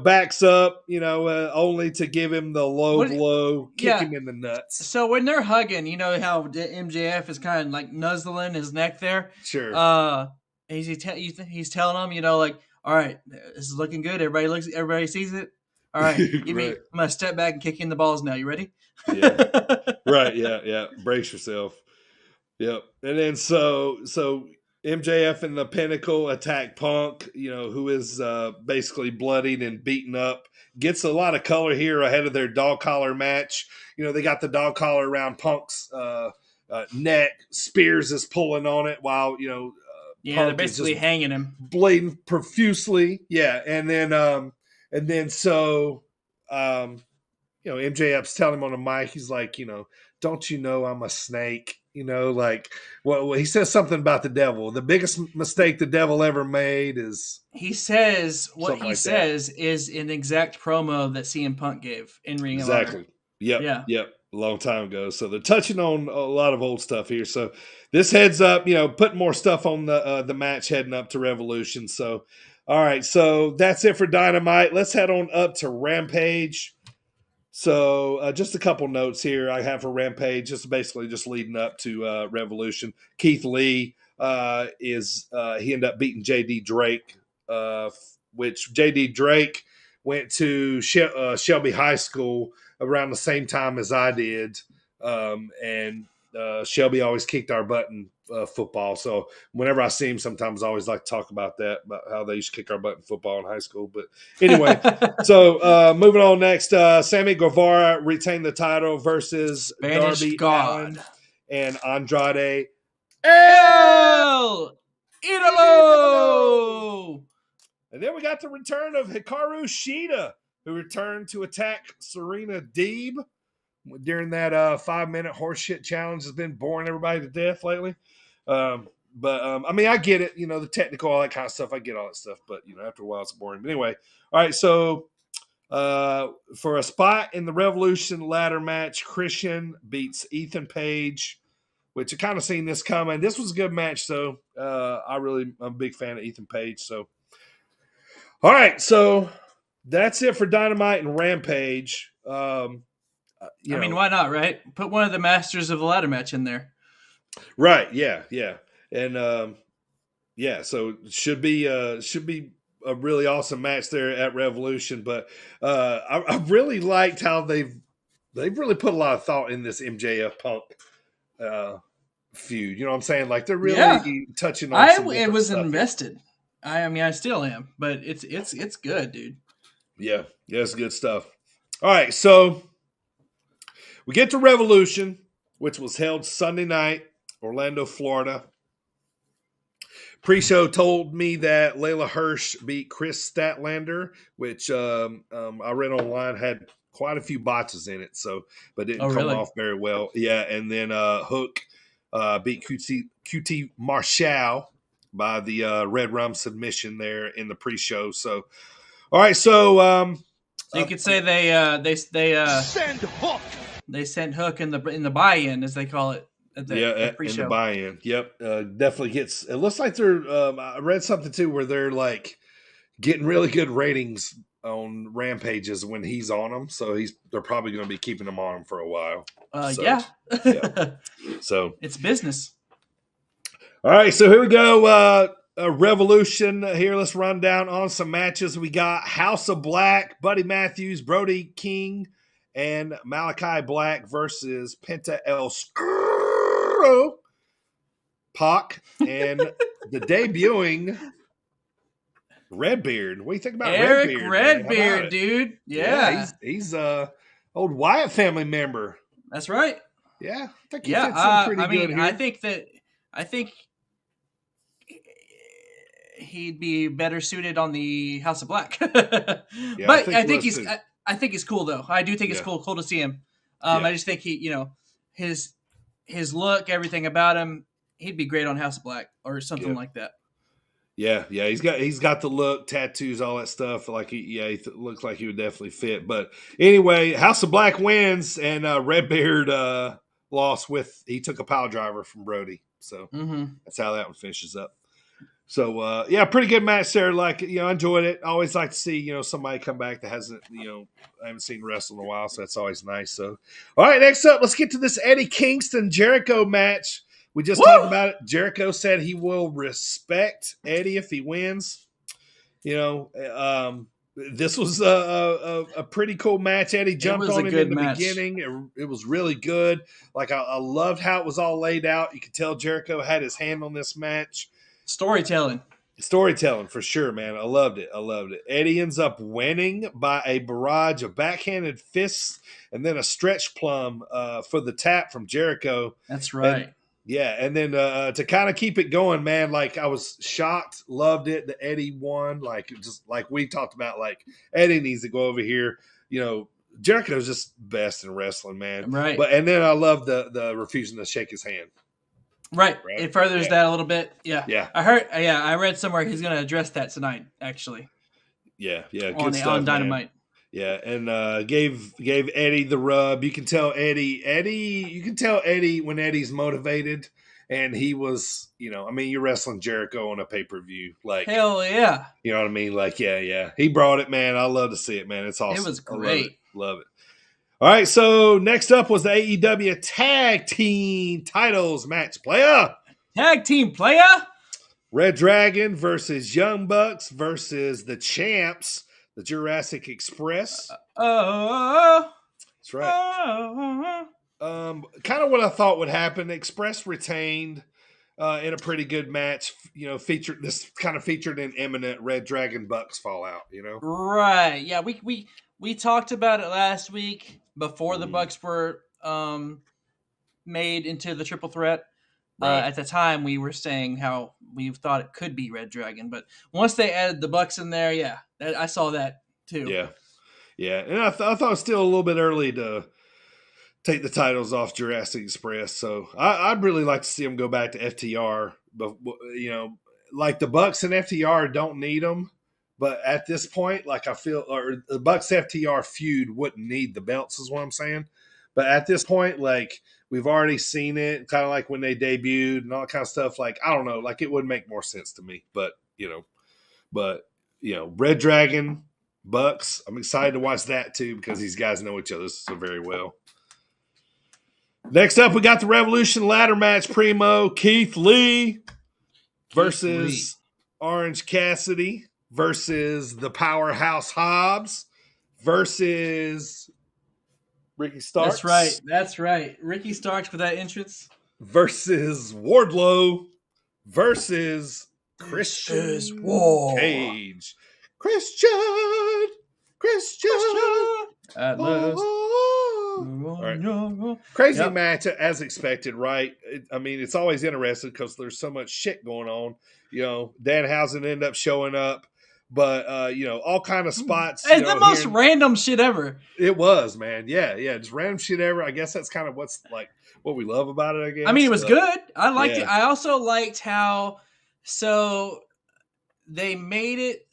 B: backs up, only to give him the low blow, kick him in the nuts.
A: So when they're hugging, you know how MJF is kind of like nuzzling his neck there?
B: Sure.
A: He's telling him, all right, this is looking good. Everybody sees it. All right, I'm going to step back and kick you in the balls now. You ready?
B: Yeah. Right, yeah. Brace yourself. Yep. And then so MJF and the Pinnacle attack Punk, who is basically bloodied and beaten up. Gets a lot of color here ahead of their dog collar match. They got the dog collar around Punk's neck. Spears is pulling on it while, Punk
A: they're basically hanging him.
B: Bleeding profusely. Yeah. And then so MJF's telling him on the mic, he's like, don't you know I'm a snake? He says something about the devil. The biggest mistake the devil ever made is
A: he says what he says is an exact promo that CM Punk gave in Ring of Honor.
B: Exactly. Yep. A long time ago. So they're touching on a lot of old stuff here. So this heads up, putting more stuff on the match heading up to Revolution. So, all right. So that's it for Dynamite. Let's head on up to Rampage. So just a couple notes here I have for Rampage, just basically just leading up to Revolution. Keith Lee he ended up beating J.D. Drake, which J.D. Drake went to Shelby High School around the same time as I did, and Shelby always kicked our butt in football. So whenever I see him, sometimes I always like to talk about that, about how they used to kick our butt in football in high school. But anyway, so moving on next, Sammy Guevara retained the title versus
A: Spanish
B: Darby
A: God
B: Allin and Andrade
A: El Idolo.
B: And then we got the return of Hikaru Shida, who returned to attack Serena Deeb during that 5-minute horseshit challenge. Has been boring everybody to death lately. I mean, I get it, the technical, all that kind of stuff. I get all that stuff, but after a while it's boring. But anyway, all right. So for a spot in the Revolution ladder match, Christian beats Ethan Page, which I kind of seen this coming. This was a good match, though. I'm a big fan of Ethan Page. So, all right. So that's it for Dynamite and Rampage.
A: I mean, why not, right? Put one of the masters of the ladder match in there.
B: Right. Yeah. And so it should be a really awesome match there at Revolution. But I really liked how they've really put a lot of thought in this MJF Punk feud. You know what I'm saying? Like they're really touching on.
A: I was invested. I still am, but it's good, dude.
B: Yeah, it's good stuff. All right, so we get to Revolution, which was held Sunday night, Orlando, Florida. Pre-show told me that Layla Hirsch beat Chris Statlander, which I read online had quite a few botches in it, but didn't come off very well. Yeah, and then Hook beat QT Marshall by the Red Rum submission there in the pre-show. So, all right, so
A: you could say they send Hook. They sent Hook in the buy-in, as they call it, at
B: in the
A: pre-show.
B: buy-in. Yep, definitely gets. It looks like they're. I read something too where they're like getting really good ratings on Rampages when he's on them. So they're probably going to be keeping him on them for a while.
A: Yeah.
B: So
A: it's business.
B: All right, so here we go. A Revolution here. Let's run down on some matches. We got House of Black, Buddy Matthews, Brody King, and Malachi Black versus Penta El Scuro, Pac, and the debuting Redbeard. What do you think about
A: Eric
B: Redbeard,
A: dude? Yeah,
B: he's old Wyatt family member.
A: That's right.
B: Yeah, I think he fits in pretty good here.
A: I think he'd be better suited on the House of Black. But I think he's cool though. I do think it's cool to see him. I just think his look, everything about him, he'd be great on House of Black or something like that.
B: Yeah, he's got the look, tattoos, all that stuff. Like he looks like he would definitely fit. But anyway, House of Black wins, and Redbeard lost he took a pile driver from Brody. So that's how that one finishes up. So pretty good match there. Like I enjoyed it. I always like to see somebody come back that hasn't I haven't seen wrestle in a while, so that's always nice. So all right, next up, let's get to this Eddie Kingston Jericho match. We just talked about it. Jericho said he will respect Eddie if he wins. This was a pretty cool match. Eddie jumped on him in the beginning. It was really good. Like I loved how it was all laid out. You could tell Jericho had his hand on this match.
A: Storytelling
B: for sure, man. I loved it. Eddie ends up winning by a barrage of backhanded fists and then a stretch plum for the tap from Jericho.
A: That's right.
B: And then to kind of keep it going, man, like I was shocked, loved it that Eddie won. Like just like we talked about, like Eddie needs to go over here. Jericho's just best in wrestling, man.
A: Right.
B: And then I love the refusing to shake his hand.
A: Right. It furthers that a little bit. Yeah.
B: Yeah.
A: I read somewhere he's going to address that tonight, actually.
B: Yeah. Good
A: on
B: stuff,
A: Dynamite.
B: Man. Yeah, and gave Eddie the rub. You can tell Eddie when Eddie's motivated, and he was, you're wrestling Jericho on a pay-per-view. Like,
A: hell yeah.
B: You know what I mean? Like, yeah. He brought it, man. I love to see it, man. It's awesome.
A: It was great.
B: Love it. All right, so next up was the AEW Tag Team Titles match.
A: Tag Team player.
B: Red Dragon versus Young Bucks versus the champs, the Jurassic Express. That's right. Kind of what I thought would happen. Express retained in a pretty good match. Featured an imminent Red Dragon Bucks fallout.
A: Right. Yeah. We talked about it last week before the Bucks were made into the triple threat. Right. At the time, we were saying how we thought it could be Red Dragon, but once they added the Bucks in there, I saw that too.
B: Yeah, and I thought it was still a little bit early to take the titles off Jurassic Express, so I'd really like to see them go back to FTR. But like the Bucks and FTR don't need them, but at this point, like I feel, or the Bucks FTR feud wouldn't need the belts, is what I'm saying. But at this point, like, we've already seen it, kind of like when they debuted and all that kind of stuff. Like, I don't know, like it would make more sense to me. But Red Dragon, Bucks, I'm excited to watch that too because these guys know each other so very well. Next up, we got the Revolution ladder match. Primo, Keith Lee versus Orange Cassidy versus the Powerhouse Hobbs versus Ricky Starks.
A: That's right. Ricky Starks with that entrance.
B: Versus Wardlow versus Christian Cage. Christian. All right. Crazy match as expected, right? It's always interesting because there's so much shit going on. Danhausen ended up showing up. But all kind of spots.
A: It's the most random shit ever.
B: It was, man. Yeah, just random shit ever. I guess that's kind of what's like what we love about it. I guess.
A: It was good. I liked it. I also liked how they made it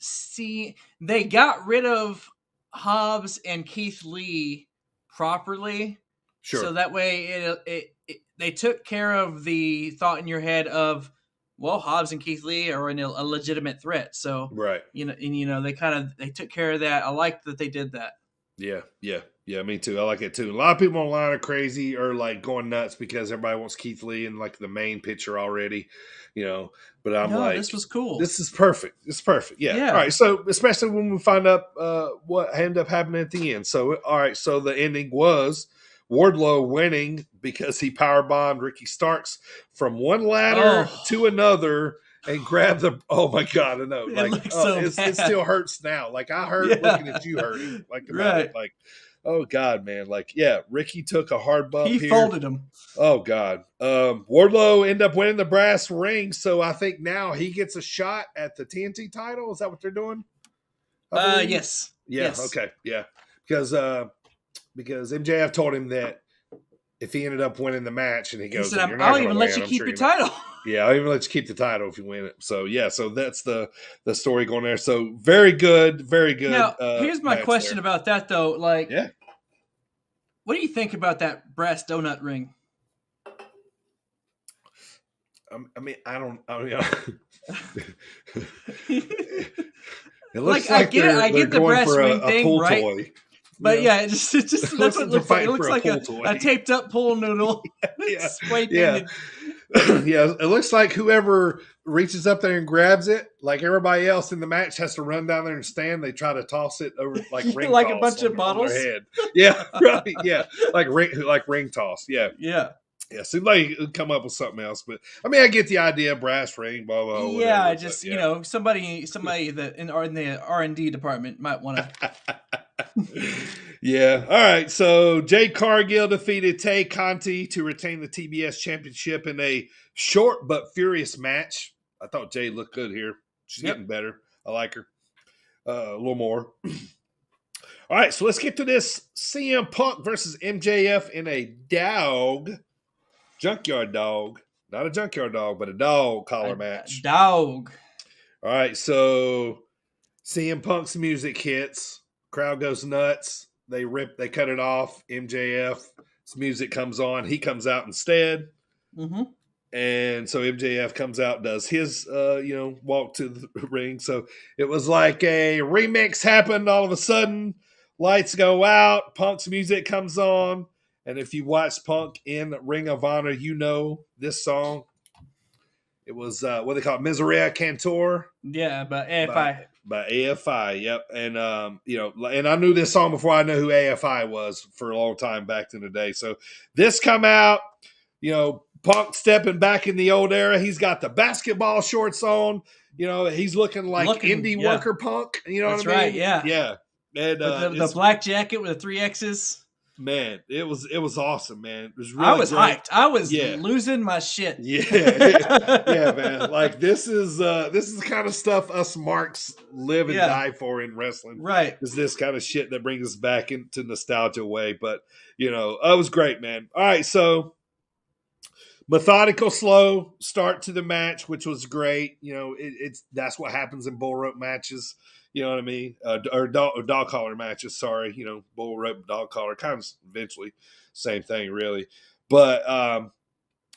A: they got rid of Hobbs and Keith Lee properly.
B: Sure.
A: So that way they took care of the thought in your head of, well, Hobbs and Keith Lee are a legitimate threat. So
B: Right.
A: they took care of that. I like that they did that.
B: Yeah. Me too. I like it too. A lot of people online are crazy or like going nuts because everybody wants Keith Lee in like the main picture already, But I'm like,
A: this was cool.
B: This is perfect. It's perfect. Yeah. All right. So especially when we find out what ended up happening at the end. So all right. So the ending was Wardlow winning because he powerbombed Ricky Starks from one ladder to another and grabbed the. Oh my God! I know. It still hurts now. Like I hurt looking at you hurting. Like about it. Like, oh God, man. Like Ricky took a hard bump.
A: He folded him.
B: Oh God. Wardlow ended up winning the brass ring, so I think now he gets a shot at the TNT title. Is that what they're doing?
A: Yes.
B: Yeah.
A: Yes.
B: Okay. Yeah. Because MJF told him that if he ended up winning the match, and he goes,
A: "I'll even let you keep your title."
B: Yeah, I'll even let you keep the title if you win it. So so that's the story going there. So very good, very good.
A: Now, here's my question about that though. Like, what do you think about that brass donut ring?
B: I don't. It
A: like
B: looks
A: I get the brass ring thing, right?
B: Toy.
A: But it just that's what it looks like. It looks like a taped up pool noodle.
B: Yeah, it looks like whoever reaches up there and grabs it, like everybody else in the match has to run down there and stand. They try to toss it over like ring
A: like
B: toss
A: a bunch of bottles.
B: On their head. Yeah, right. Yeah, like ring toss. Yeah. Seems like it would come up with something else, but I get the idea. Brass ring, blah blah. Whatever,
A: somebody that in the R&D department might want to.
B: Yeah. All right. So Jade Cargill defeated Tay Conti to retain the TBS championship in a short but furious match. I thought Jade looked good here. She's getting better. I like her a little more. All right. So let's get to this CM Punk versus MJF in a junkyard dog. Not a junkyard dog, but a dog collar match.
A: Dog.
B: All right. So CM Punk's music hits. Crowd goes nuts. They cut it off. MJF's music comes on. He comes out instead.
A: Mm-hmm.
B: And so MJF comes out, does his, walk to the ring. So it was like a remix happened all of a sudden. Lights go out. Punk's music comes on. And if you watch Punk in Ring of Honor, you know this song. It was, what they call it, Miseria Cantor.
A: Yeah, but AFI.
B: By AFI, yep. And, and I knew this song before I knew who AFI was for a long time back in the day. So this come out, Punk stepping back in the old era. He's got the basketball shorts on. He's looking like indie worker Punk. You know
A: That's
B: what I mean?
A: Right, yeah.
B: Yeah. And,
A: with the black jacket with the 3 X's.
B: Man, it was awesome, man. It was really
A: I was
B: great.
A: hyped. I was losing my shit.
B: Yeah, man. Like this is the kind of stuff us marks live and die for in wrestling.
A: Right.
B: Is this kind of shit that brings us back into nostalgia way. But it was great, man. All right, so methodical, slow start to the match, which was great. That's what happens in bull rope matches. You know what I mean? Or dog collar matches, sorry. Bull rope, dog collar, kind of eventually same thing, really. But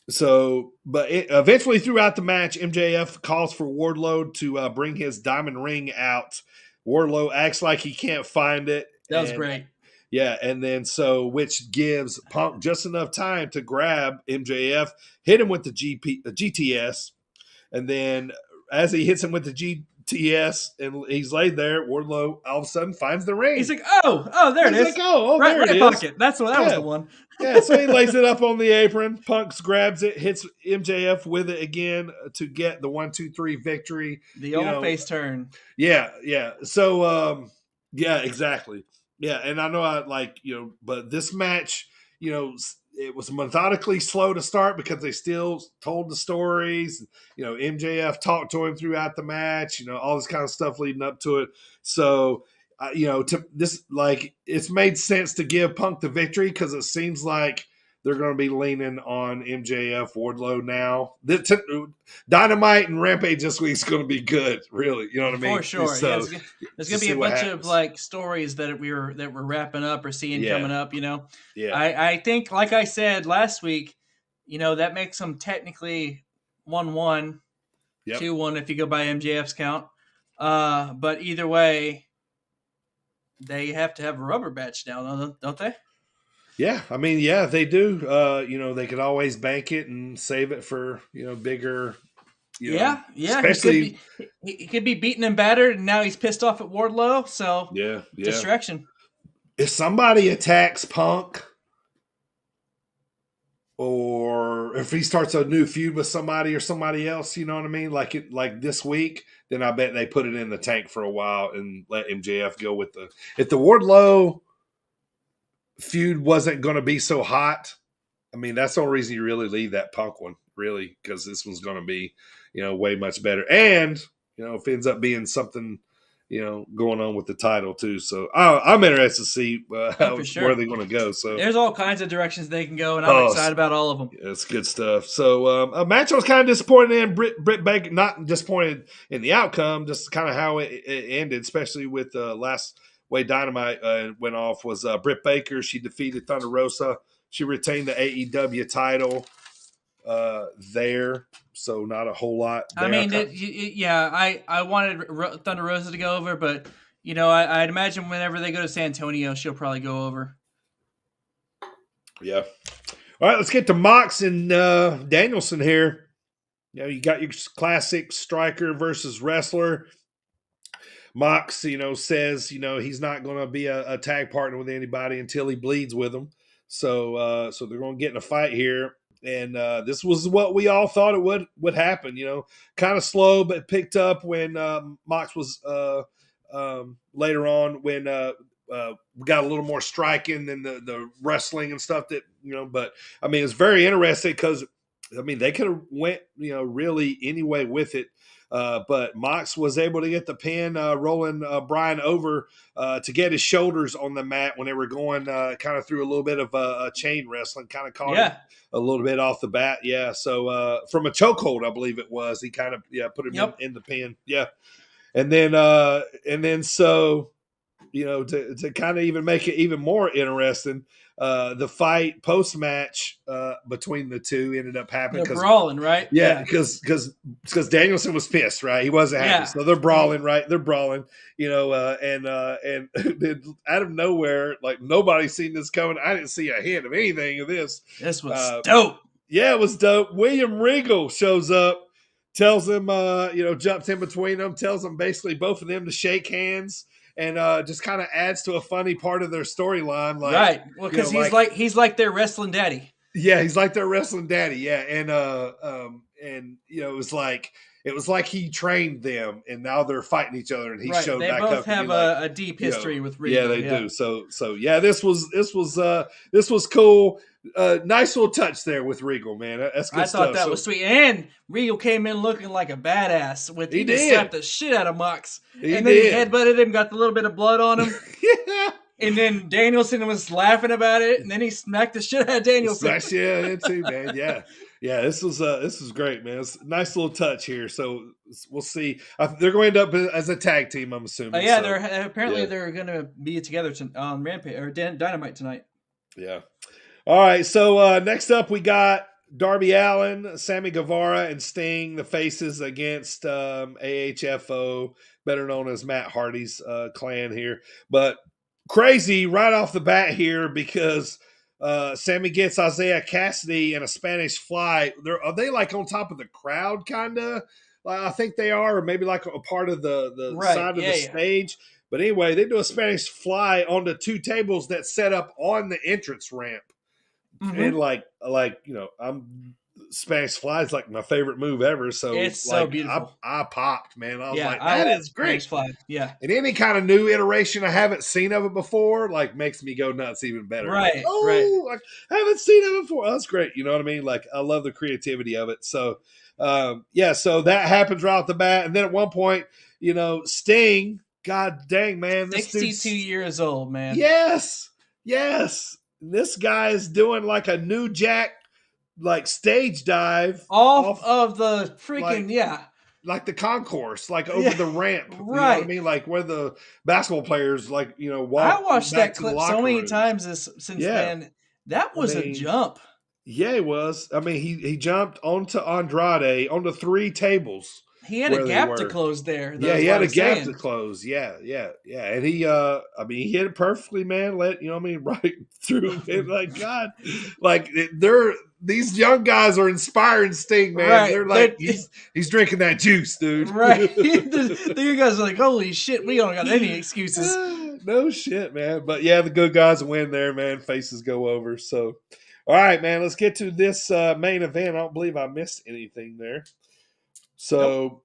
B: eventually throughout the match, MJF calls for Wardlow to bring his diamond ring out. Wardlow acts like he can't find it.
A: That was great.
B: Yeah, and then which gives Punk just enough time to grab MJF, hit him with the GTS, and then as he hits him with the GTS and he's laid there, Wardlow all of a sudden finds the ring.
A: He's like, oh, there it is.
B: He's like, oh,
A: right,
B: there it is.
A: Pocket. That was the one.
B: Yeah, so he lays it up on the apron. Punks grabs it, hits MJF with it again to get the 1-2-3 victory.
A: The old face turn.
B: Yeah. So, exactly. Yeah, and I know but this match, it was methodically slow to start because they still told the stories. MJF talked to him throughout the match, all this kind of stuff leading up to it. So, to this, it's made sense to give Punk the victory because it seems like they're going to be leaning on MJF Wardlow now. Dynamite and Rampage this week is going to be good, really. You know what I mean?
A: For sure.
B: So,
A: there's going to be a bunch of stories that we're wrapping up or seeing coming up.
B: Yeah.
A: I think, like I said last week, that makes them technically 1-1, 2-1 if you go by MJF's count. But either way, they have to have a rubber match now, don't they?
B: Yeah, I mean, yeah, they do. They could always bank it and save it for bigger.
A: Yeah.
B: Especially
A: He could be beaten and battered, and now he's pissed off at Wardlow. So distraction.
B: If somebody attacks Punk, or if he starts a new feud with somebody or somebody else, you know what I mean? Like this week, then I bet they put it in the tank for a while and let MJF go with if the Wardlow feud wasn't going to be so hot. I mean, that's the only reason you really leave that Punk one, really, because this one's going to be, way much better. And, if it ends up being something, going on with the title too. So I'm interested to see where they're going to go. So
A: there's all kinds of directions they can go, and I'm excited about all of them.
B: It's good stuff. So a match I was kind of disappointed in. Britt Baker, not disappointed in the outcome, just kind of how it ended, especially with last way Dynamite went off was Britt Baker. She defeated Thunder Rosa. She retained the AEW title there, so not a whole lot there.
A: I mean, I wanted Thunder Rosa to go over, but I'd imagine whenever they go to San Antonio, she'll probably go over.
B: Yeah. All right, let's get to Mox and Danielson here. You got your classic striker versus wrestler. Mox, says, he's not going to be a tag partner with anybody until he bleeds with them. So they're going to get in a fight here. And this was what we all thought it would happen, kind of slow, but picked up when Mox was later on when we got a little more striking than the wrestling and stuff that, but I mean, it's very interesting because, I mean, they could have went, really any way with it. But Mox was able to get the pin, rolling Brian over to get his shoulders on the mat when they were going kind of through a little bit of a chain wrestling, kind of caught him a little bit off the bat. Yeah. So from a chokehold, I believe it was, he kind of, put him in the pin. Yeah. And then so, to kind of even make it even more interesting, the fight post-match between the two ended up happening.
A: They're brawling, right?
B: Yeah, because Danielson was pissed, right? He wasn't happy. So they're brawling, right? They're brawling, and then out of nowhere, like nobody's seen this coming. I didn't see a hint of anything of this.
A: This was dope.
B: Yeah, it was dope. William Regal shows up, tells him, jumps in between them, tells them basically both of them to shake hands. And just kind of adds to a funny part of their storyline, like
A: right. Well, because he's like their wrestling daddy.
B: Yeah, he's like their wrestling daddy. Yeah, and it was like he trained them, and now they're fighting each other, and he showed back up.
A: They both have a deep history with Regal.
B: Yeah, they do. So yeah, this was cool. Nice little touch there with Regal, man. That's good stuff.
A: I thought that was sweet. And Regal came in looking like a badass. He just slapped the shit out of Mox. Then he headbutted him, got a little bit of blood on him.
B: Yeah.
A: And then Danielson was laughing about it, and then he smacked the shit out of Danielson.
B: Yeah, too, man. Yeah. Yeah, this was great, man. It's a nice little touch here. So we'll see. They're going to end up as a tag team, I'm assuming.
A: Yeah, they're going to be together on Rampage or Dynamite tonight.
B: Yeah. All right. So next up, we got Darby Allin, Sammy Guevara, and Sting, the faces against AHFO, better known as Matt Hardy's clan here. But crazy right off the bat here because Sammy gets Isaiah Cassidy in a Spanish fly. Are they like on top of the crowd, kind of? I think they are, or maybe like a part of the side of the stage. But anyway, they do a Spanish fly onto two tables that set up on the entrance ramp. Mm-hmm. And I'm Spanish fly is like my favorite move ever. So
A: it's so beautiful.
B: I popped, man. I was like, that is great.
A: Fly. Yeah.
B: And any kind of new iteration I haven't seen of it before, like makes me go nuts even better.
A: Right.
B: Like, I haven't seen it before. Oh, that's great. You know what I mean? Like I love the creativity of it. So so that happens right off the bat. And then at one point, Sting, God dang, man.
A: 62 years old, man.
B: Yes. This guy is doing like a New Jack stage dive
A: off of the freaking
B: like the concourse, like over the ramp. You know what I mean? Like where the basketball players walk.
A: I watched that clip so many times since then. That was a jump.
B: Yeah, he was. I mean, he jumped onto Andrade onto 3 tables.
A: He had
B: where
A: a
B: they
A: gap
B: were.
A: to close there.
B: Yeah,
A: That's
B: he
A: what
B: had
A: I
B: a
A: was
B: gap
A: saying.
B: to close. Yeah. And he I mean, he hit it perfectly, man. Right through it. Like, God, like they're these young guys are inspiring Sting, man.
A: Right.
B: They're like he's drinking that juice, dude.
A: Right. You guys are like, holy shit, we don't got any excuses.
B: No shit, man. But yeah, the good guys win there, man. Faces go over. So, all right, man. Let's get to this main event. I don't believe I missed anything there. So,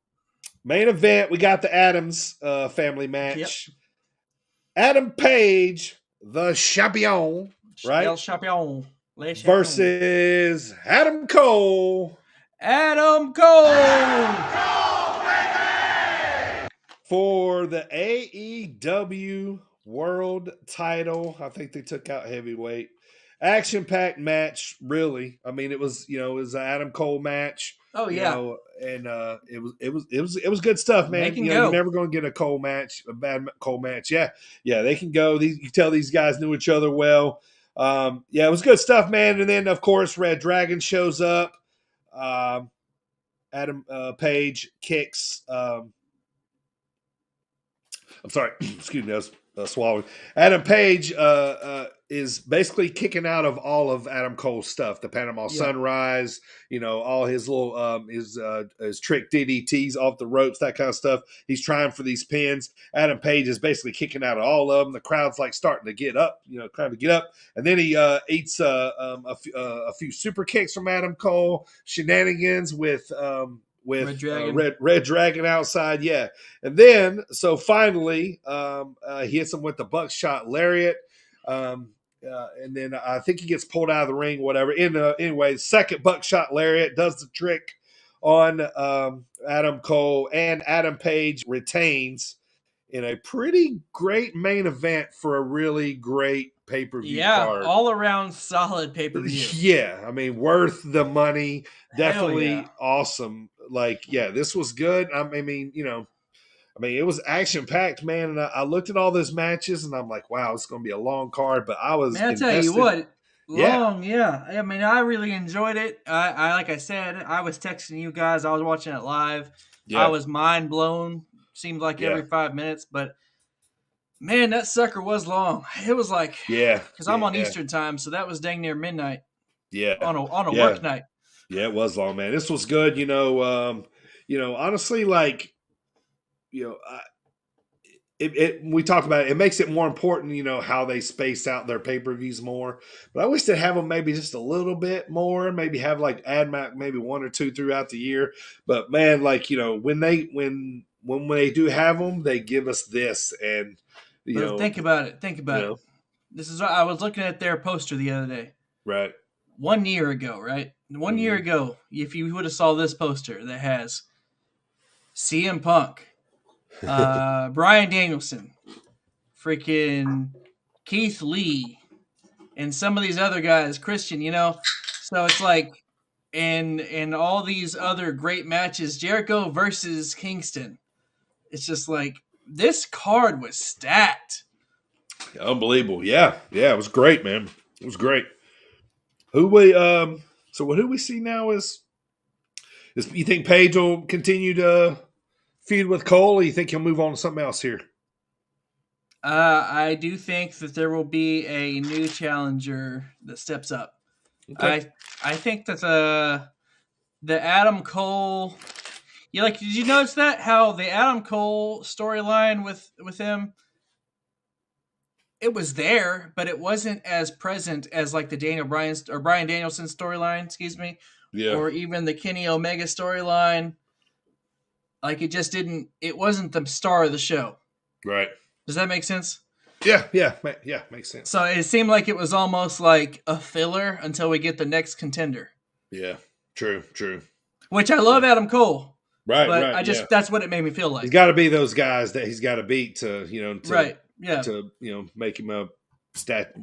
B: main event, we got the Adams family match.
A: Yep.
B: Adam Page, the champion, right?
A: El Champion.
B: Versus Adam Cole.
A: Adam Cole!
B: For the AEW World title. I think they took out heavyweight. Action-packed match, really. I mean, it was an Adam Cole match.
A: Oh yeah,
B: and it was good stuff, man.
A: They can
B: go. You're never going to get a bad Cole match. Yeah, they can go. You can tell these guys knew each other well. It was good stuff, man. And then of course, Red Dragon shows up. Adam Page kicks. I'm sorry, excuse me, I was swallowing. Adam Page is basically kicking out of all of Adam Cole's stuff. The Panama Sunrise, all his little his trick DDTs off the ropes, that kind of stuff. He's trying for these pins. Adam Page is basically kicking out of all of them. The crowd's like starting to get up, trying to get up, and then he eats a few super kicks from Adam Cole. Shenanigans with
A: Red Dragon.
B: Red Dragon outside, yeah. And then, so finally, he hits him with the buckshot lariat. And then I think he gets pulled out of the ring, whatever. Anyway, second buckshot lariat does the trick on Adam Cole, and Adam Page retains in a pretty great main event for a really great pay-per-view card.
A: All around solid pay-per-view.
B: Yeah, I mean, worth the money. Definitely awesome. Like, this was good. I mean, it was action-packed, man. And I looked at all those matches, and I'm like, wow, it's going to be a long card. But I was
A: Man, I tell you what, long, yeah. I mean, I really enjoyed it. I like I said, I was texting you guys. I was watching it live.
B: Yeah.
A: I was mind blown. Seemed like every 5 minutes, but man, that sucker was long. It was like, because I'm on Eastern time, so that was dang near midnight.
B: Yeah,
A: on a work night.
B: Yeah, it was long, man. This was good. Honestly, like, we talked about it. It makes it more important, how they space out their pay-per-views more. But I wish they'd have them maybe just a little bit more. Maybe have like maybe 1 or 2 throughout the year. But man, like, when they do have them, they give us this. And
A: think about it. This is what I was looking at their poster the other day.
B: Right.
A: 1 year ago, right? 1 year ago, if you would have saw this poster that has CM Punk, Bryan Danielson, freaking Keith Lee, and some of these other guys, Christian, so it's like, and all these other great matches, Jericho versus Kingston. It's just like, this card was stacked.
B: Unbelievable. Yeah, it was great, man. It was great. Who we see now is you think Page will continue to feud with Cole, or you think he'll move on to something else here?
A: I do think that there will be a new challenger that steps up. Okay. I think that the Adam Cole, did you notice that how the Adam Cole storyline with him? It was there, but it wasn't as present as like the Bryan Danielson storyline, excuse me.
B: Yeah.
A: Or even the Kenny Omega storyline. Like, it wasn't the star of the show.
B: Right.
A: Does that make sense?
B: Yeah, makes sense.
A: So it seemed like it was almost like a filler until we get the next contender.
B: Yeah, true.
A: Which I love Adam Cole.
B: Right,
A: but that's what it made me feel like.
B: He's got to be those guys that he's got to beat to
A: right. Yeah.
B: To make him a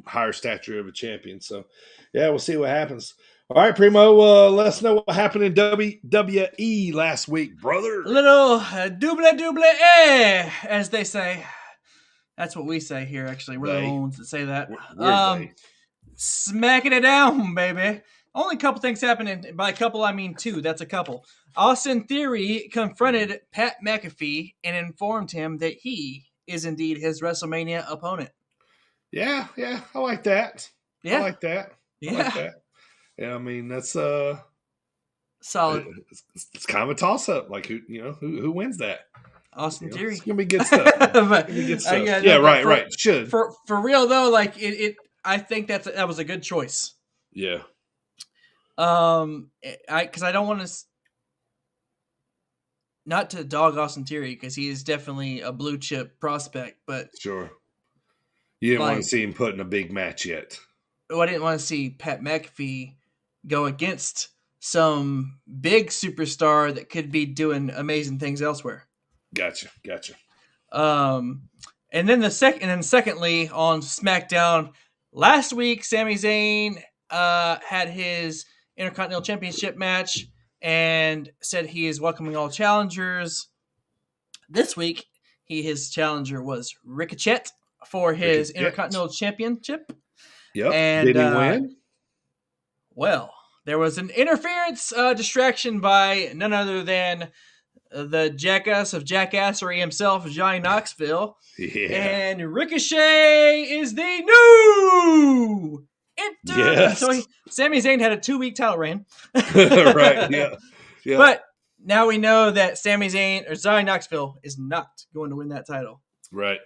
B: higher stature of a champion. So we'll see what happens. All right, Primo, let us know what happened in WWE last week, brother.
A: Little double as they say. That's what we say here, actually. We're the only ones that say that. Smacking it down, baby. only a couple things happened, and by a couple I mean two. That's a couple. Austin Theory confronted Pat McAfee and informed him that he is indeed his WrestleMania opponent.
B: Yeah, I like that.
A: Yeah.
B: I like that.
A: Yeah.
B: I like that. Yeah, I mean that's
A: solid.
B: It's kind of a toss up. Like who wins that?
A: Austin Theory.
B: It's gonna be good stuff. Right. Should
A: for real though. Like it I think that was a good choice.
B: Yeah.
A: Because I don't want to not to dog Austin Theory because he is definitely a blue chip prospect, but
B: sure. You didn't want to see him put in a big match yet.
A: I didn't want to see Pat McAfee go against some big superstar that could be doing amazing things elsewhere.
B: Gotcha.
A: And then secondly on SmackDown last week, Sami Zayn had his Intercontinental Championship match and said he is welcoming all challengers. This week, his challenger was Ricochet for his Intercontinental Championship.
B: Yep.
A: And,
B: did he win?
A: Well, there was an interference distraction by none other than the jackass of jackassery himself, Johnny Knoxville.
B: Yeah.
A: And Ricochet is the new
B: Yes.
A: So Sami Zayn had a 2-week title reign.
B: Right, yeah.
A: But now we know that Sami Zayn or Johnny Knoxville is not going to win that title.
B: Right.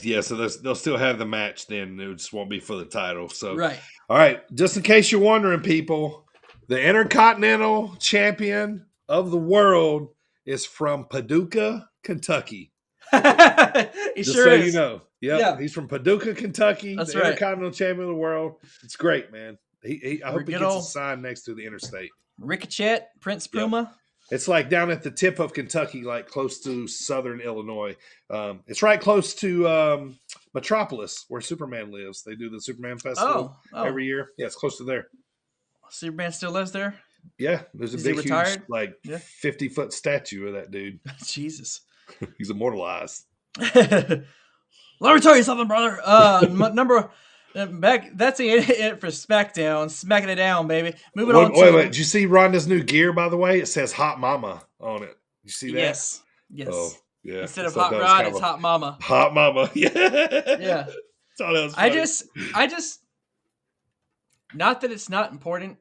B: Yeah, so they'll still have the match then. It just won't be for the title. So
A: right.
B: All right, just in case you're wondering, people, the Intercontinental Champion of the world is from Paducah, Kentucky.
A: Just
B: so
A: is.
B: You know. Yep. Yeah, he's from Paducah, Kentucky.
A: That's
B: the
A: right.
B: Intercontinental Champion of the world. It's great, man. I hope he gets a sign next to the interstate.
A: Ricochet, Prince Puma.
B: Yep. It's like down at the tip of Kentucky, like close to southern Illinois. It's right close to Metropolis, where Superman lives. They do the Superman Festival every year. Yeah, it's close to there.
A: Superman still lives there?
B: Yeah, there's a big, huge, 50-foot statue of that dude.
A: Jesus.
B: He's immortalized.
A: Let me tell you something, brother. That's it for SmackDown. Smacking it down, baby. Moving on.
B: Wait. Did you see Ronda's new gear, by the way? It says Hot Mama on it. You see that?
A: Yes.
B: Oh, yeah.
A: Instead of Hot Rod, it's Hot Mama.
B: Hot Mama. Yeah.
A: Yeah. I just, not that it's not important.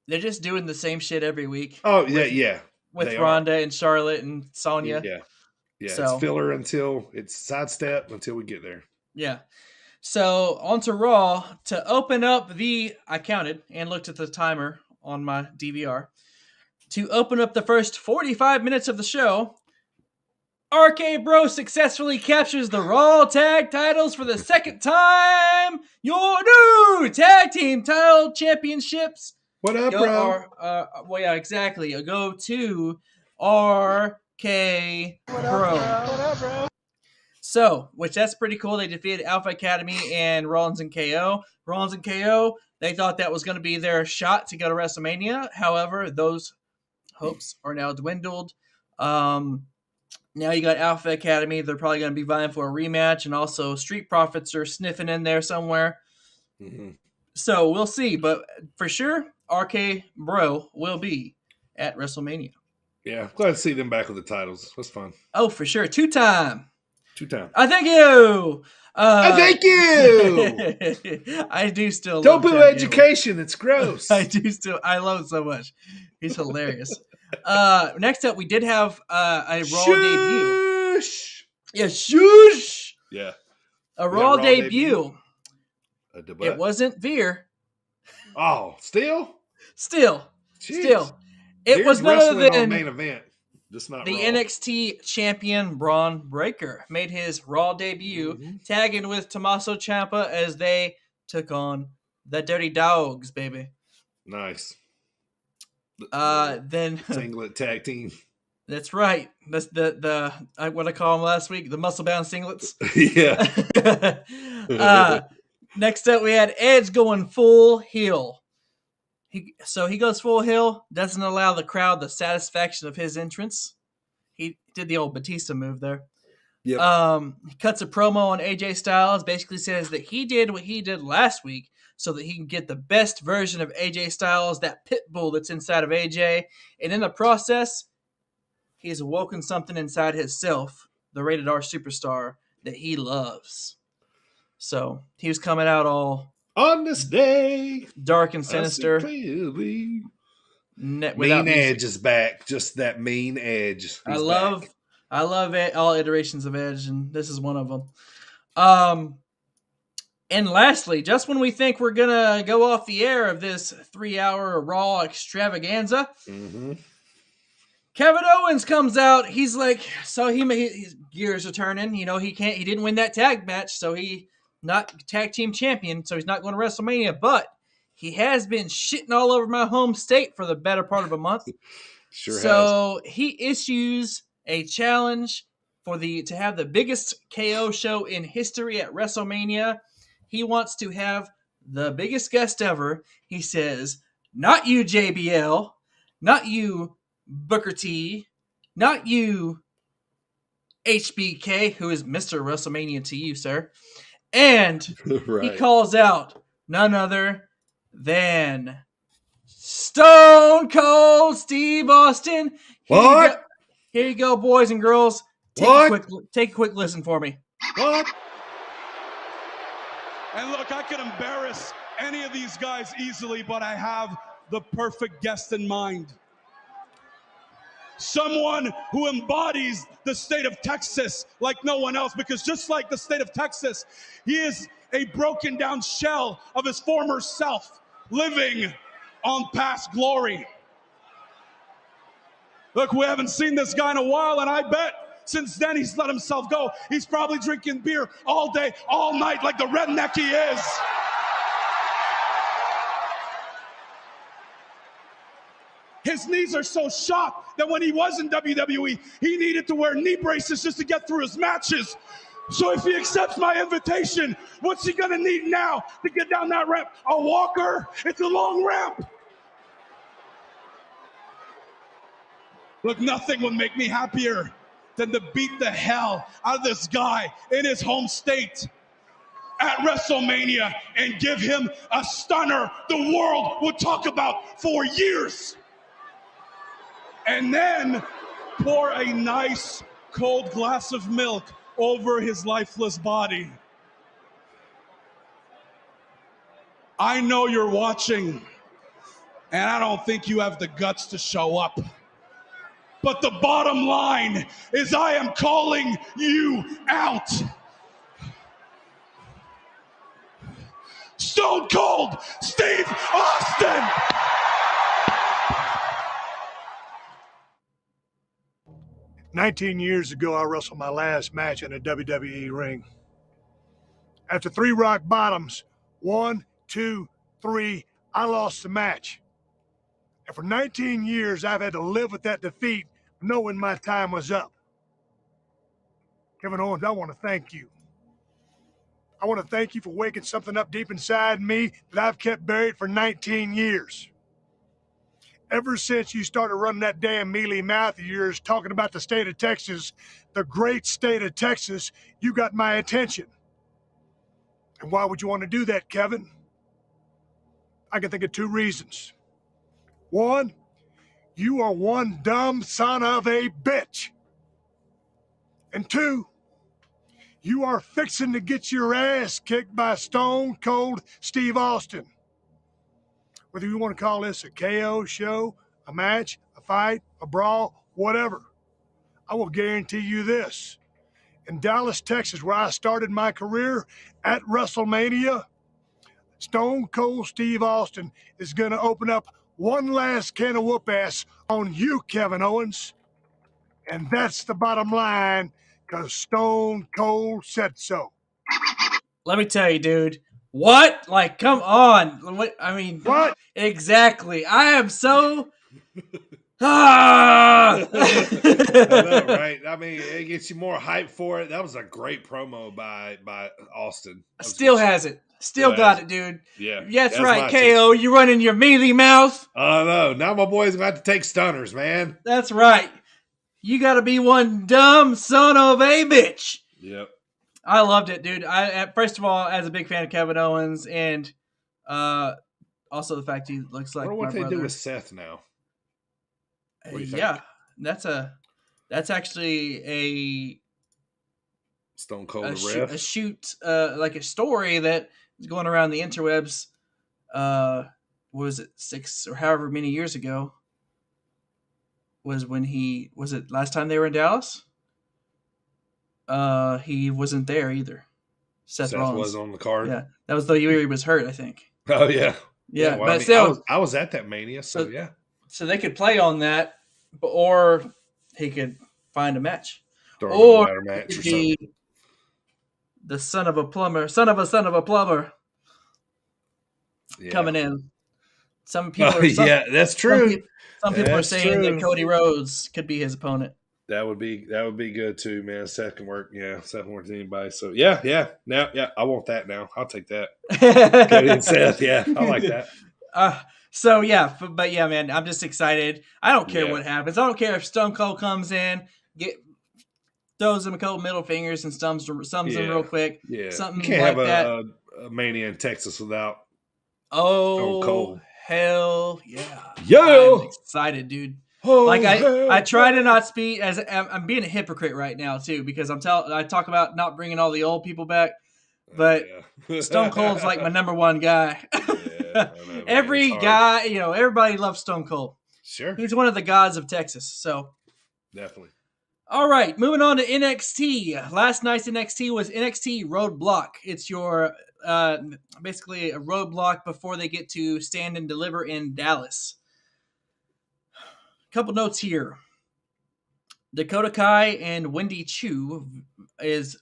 A: They're just doing the same shit every week.
B: Oh, yeah.
A: With Ronda and Charlotte and Sonya.
B: Yeah.
A: So,
B: it's filler until it's sidestep until we get there.
A: Yeah. So on to Raw to open up I counted and looked at the timer on my DVR. To open up the first 45 minutes of the show, RK Bro successfully captures the Raw Tag titles for the second time. Your new Tag Team Title Championships.
B: What up, bro?
A: Well, yeah, exactly. Go to RK Bro.
I: What up, bro?
A: So, which that's pretty cool. They defeated Alpha Academy and Rollins and KO. Rollins and KO, they thought that was going to be their shot to go to WrestleMania. However, those hopes are now dwindled. Now you got Alpha Academy. They're probably going to be vying for a rematch. And also Street Profits are sniffing in there somewhere.
B: Mm-hmm.
A: So we'll see. But for sure, RK Bro will be at WrestleMania.
B: Yeah, glad to see them back with the titles. That's fun.
A: Oh, for sure. Two-time.
B: I
A: thank you.
B: I thank you.
A: I do still
B: don't boo education. It's gross.
A: I love it so much. He's hilarious. Next up, we did have a Raw debut. Yeah, shush.
B: Yeah.
A: A Raw debut.
B: A
A: it wasn't Veer.
B: Oh, still.
A: It was none other than
B: main event. Just not
A: the
B: Raw.
A: NXT champion Braun Breaker made his Raw debut, tagging with Tommaso Ciampa as they took on the Dirty Dogs, baby.
B: Nice.
A: Then
B: singlet tag team.
A: That's right. That's the what I call them last week, the muscle bound singlets.
B: Yeah.
A: Next up, we had Edge going full heel. He goes full heel, doesn't allow the crowd the satisfaction of his entrance. He did the old Batista move there.
B: Yep.
A: He cuts a promo on AJ Styles, basically says that he did what he did last week, so that he can get the best version of AJ Styles, that pit bull that's inside of AJ. And in the process, he has awoken something inside himself, the rated R superstar that he loves. So he was coming out all
B: on this day,
A: dark and sinister.
B: Mean
A: Edge
B: is back. Just that mean Edge. He's
A: I love all iterations of Edge, and this is one of them. And lastly, just when we think we're gonna go off the air of this 3-hour Raw extravaganza, Kevin Owens comes out. He's like, so his gears are turning. You know, he didn't win that tag match, so he not tag team champion, so he's not going to WrestleMania. But he has been shitting all over my home state for the better part of a month. So he issues a challenge to have the biggest KO show in history at WrestleMania. He wants to have the biggest guest ever. He says, not you, JBL, not you, Booker T, not you, HBK, who is Mr. WrestleMania to you, sir. And he calls out none other than Stone Cold Steve Austin. Here you go, boys and girls. Take a quick listen for me.
B: What?
K: And look, I could embarrass any of these guys easily, but I have the perfect guest in mind. Someone who embodies the state of Texas like no one else, because just like the state of Texas, he is a broken down shell of his former self, living on past glory. Look, we haven't seen this guy in a while, and I bet since then he's let himself go. He's probably drinking beer all day, all night, like the redneck he is. His knees are so shot that when he was in WWE, he needed to wear knee braces just to get through his matches. So if he accepts my invitation, what's he gonna need now to get down that ramp? A walker? It's a long ramp. Look, nothing would make me happier than to beat the hell out of this guy in his home state at WrestleMania and give him a stunner the world would talk about for years. And then pour a nice cold glass of milk over his lifeless body. I know you're watching, and I don't think you have the guts to show up. But the bottom line is I am calling you out. Stone Cold Steve Austin!
C: 19 years ago, I wrestled my last match in a WWE ring. After 3 rock bottoms, 1, 2, 3, I lost the match. And for 19 years, I've had to live with that defeat, knowing my time was up. Kevin Owens, I want to thank you. I want to thank you for waking something up deep inside me that I've kept buried for 19 years. Ever since you started running that damn mealy mouth of yours talking about the state of Texas, the great state of Texas, you got my attention. And why would you want to do that, Kevin? I can think of 2 reasons. 1, you are one dumb son of a bitch. And 2, you are fixing to get your ass kicked by Stone Cold Steve Austin. Whether you want to call this a KO show, a match, a fight, a brawl, whatever, I will guarantee you this. In Dallas, Texas, where I started my career at WrestleMania, Stone Cold Steve Austin is going to open up one last can of whoop ass on you, Kevin Owens. And that's the bottom line, because Stone Cold said so.
A: Let me tell you, dude. What? Like, come on. What? I mean,
C: what?
A: Exactly. I am so... I
B: know, right? I mean, it gets you more hype for it. That was a great promo by Austin.
A: Still has it. Still got it, dude.
B: Yeah.
A: That's right, KO. You running your mealy mouth.
B: Oh, no. Now my boy's going to have to take stunners, man.
A: That's right. You got to be one dumb son of a bitch.
B: Yep.
A: I loved it, dude. First of all, as a big fan of Kevin Owens, and Also, the fact he looks like
B: I wonder what
A: my
B: they
A: brother.
B: do with Seth now. What do you think?
A: Yeah, that's actually a
B: Stone Cold
A: a,
B: the
A: shoot,
B: ref.
A: a shoot like a story that is going around the interwebs. What was it, 6 or however many years ago? Was it last time they were in Dallas? He wasn't there either. Seth Rollins
B: was on the card.
A: Yeah, that was the year he was hurt, I think.
B: Oh yeah.
A: Yeah,
B: well,
A: but
B: I mean,
A: still,
B: I was at that Mania, so yeah.
A: So they could play on that, or he could find a match,
B: Throw him in a
A: or
B: ladder match
A: it
B: or
A: could be the son of a plumber
B: Yeah.
A: coming in. Some people, are,
B: yeah, that's true.
A: Some people are
B: That's
A: saying
B: true.
A: that Cody Rhodes could be his opponent.
B: That would be good too, man. Seth can work to anybody. So yeah. Now, I want that now. I'll take that. Cody and Seth, yeah, I like that.
A: So yeah, but yeah, man, I'm just excited. I don't care
B: Yeah.
A: what happens. I don't care if Stone Cold comes in, throws him a couple middle fingers and sums him real quick.
B: Yeah,
A: something
B: you can't
A: like
B: have
A: that.
B: a Mania in Texas without
A: Oh,
B: Cold.
A: hell yeah!
B: Yo!
A: I'm excited, dude.
B: Oh,
A: Like
B: hell
A: I try to not speak as I'm being a hypocrite right now too, because I talk about not bringing all the old people back, but Stone Cold's like my number one guy.
B: I know, man.
A: Every
B: It's hard.
A: guy, everybody loves Stone Cold.
B: Sure,
A: He's one of the gods of Texas. So,
B: definitely.
A: all right, moving on to NXT. Last night's NXT was NXT Roadblock. It's your basically a roadblock before they get to Stand and Deliver in Dallas. Couple notes here. Dakota Kai and Wendy Chu is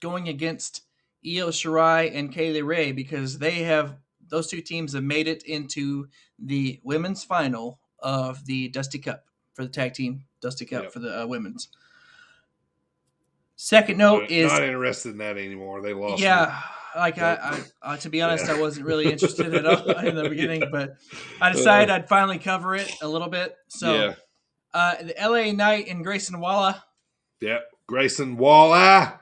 A: going against Io Shirai and Kaylee Ray because those two teams have made it into the women's final of the Dusty Cup for the tag team Dusty Cup for the women's. Second note is
B: not interested in that anymore. They lost.
A: Yeah. Like I to be honest, I wasn't really interested at all in the beginning, but I decided I'd finally cover it a little bit. So, the LA Knight and Grayson Waller,
B: Grayson Waller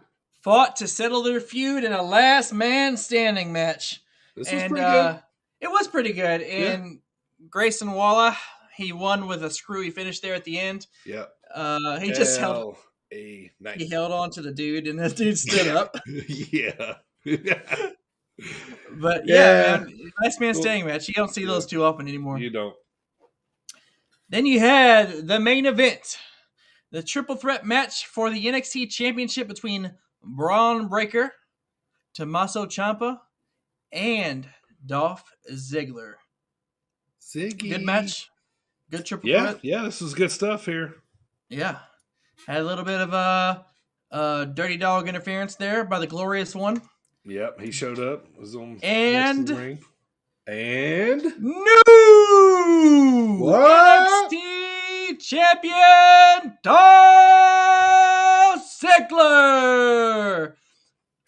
A: fought to settle their feud in a last man standing match.
B: This was pretty good.
A: It was pretty good. And Grayson Waller, he won with a screwy finish there at the end.
B: Yeah.
A: He just held on to the dude, and the dude stood up.
B: Yeah.
A: But man, last man standing match. You don't see those too often anymore.
B: You don't.
A: Then you had the main event, the triple threat match for the NXT Championship between Braun Breaker, Tommaso Ciampa, and Dolph Ziggler.
B: Ziggy.
A: Good match. Good triple threat.
B: Yeah, this is good stuff here.
A: Yeah. Had a little bit of dirty dog interference there by the Glorious One.
B: Yep, he showed up. Was on
A: and
B: next to the ring. And
A: new
B: what?
A: NXT champion Dolph Ziggler.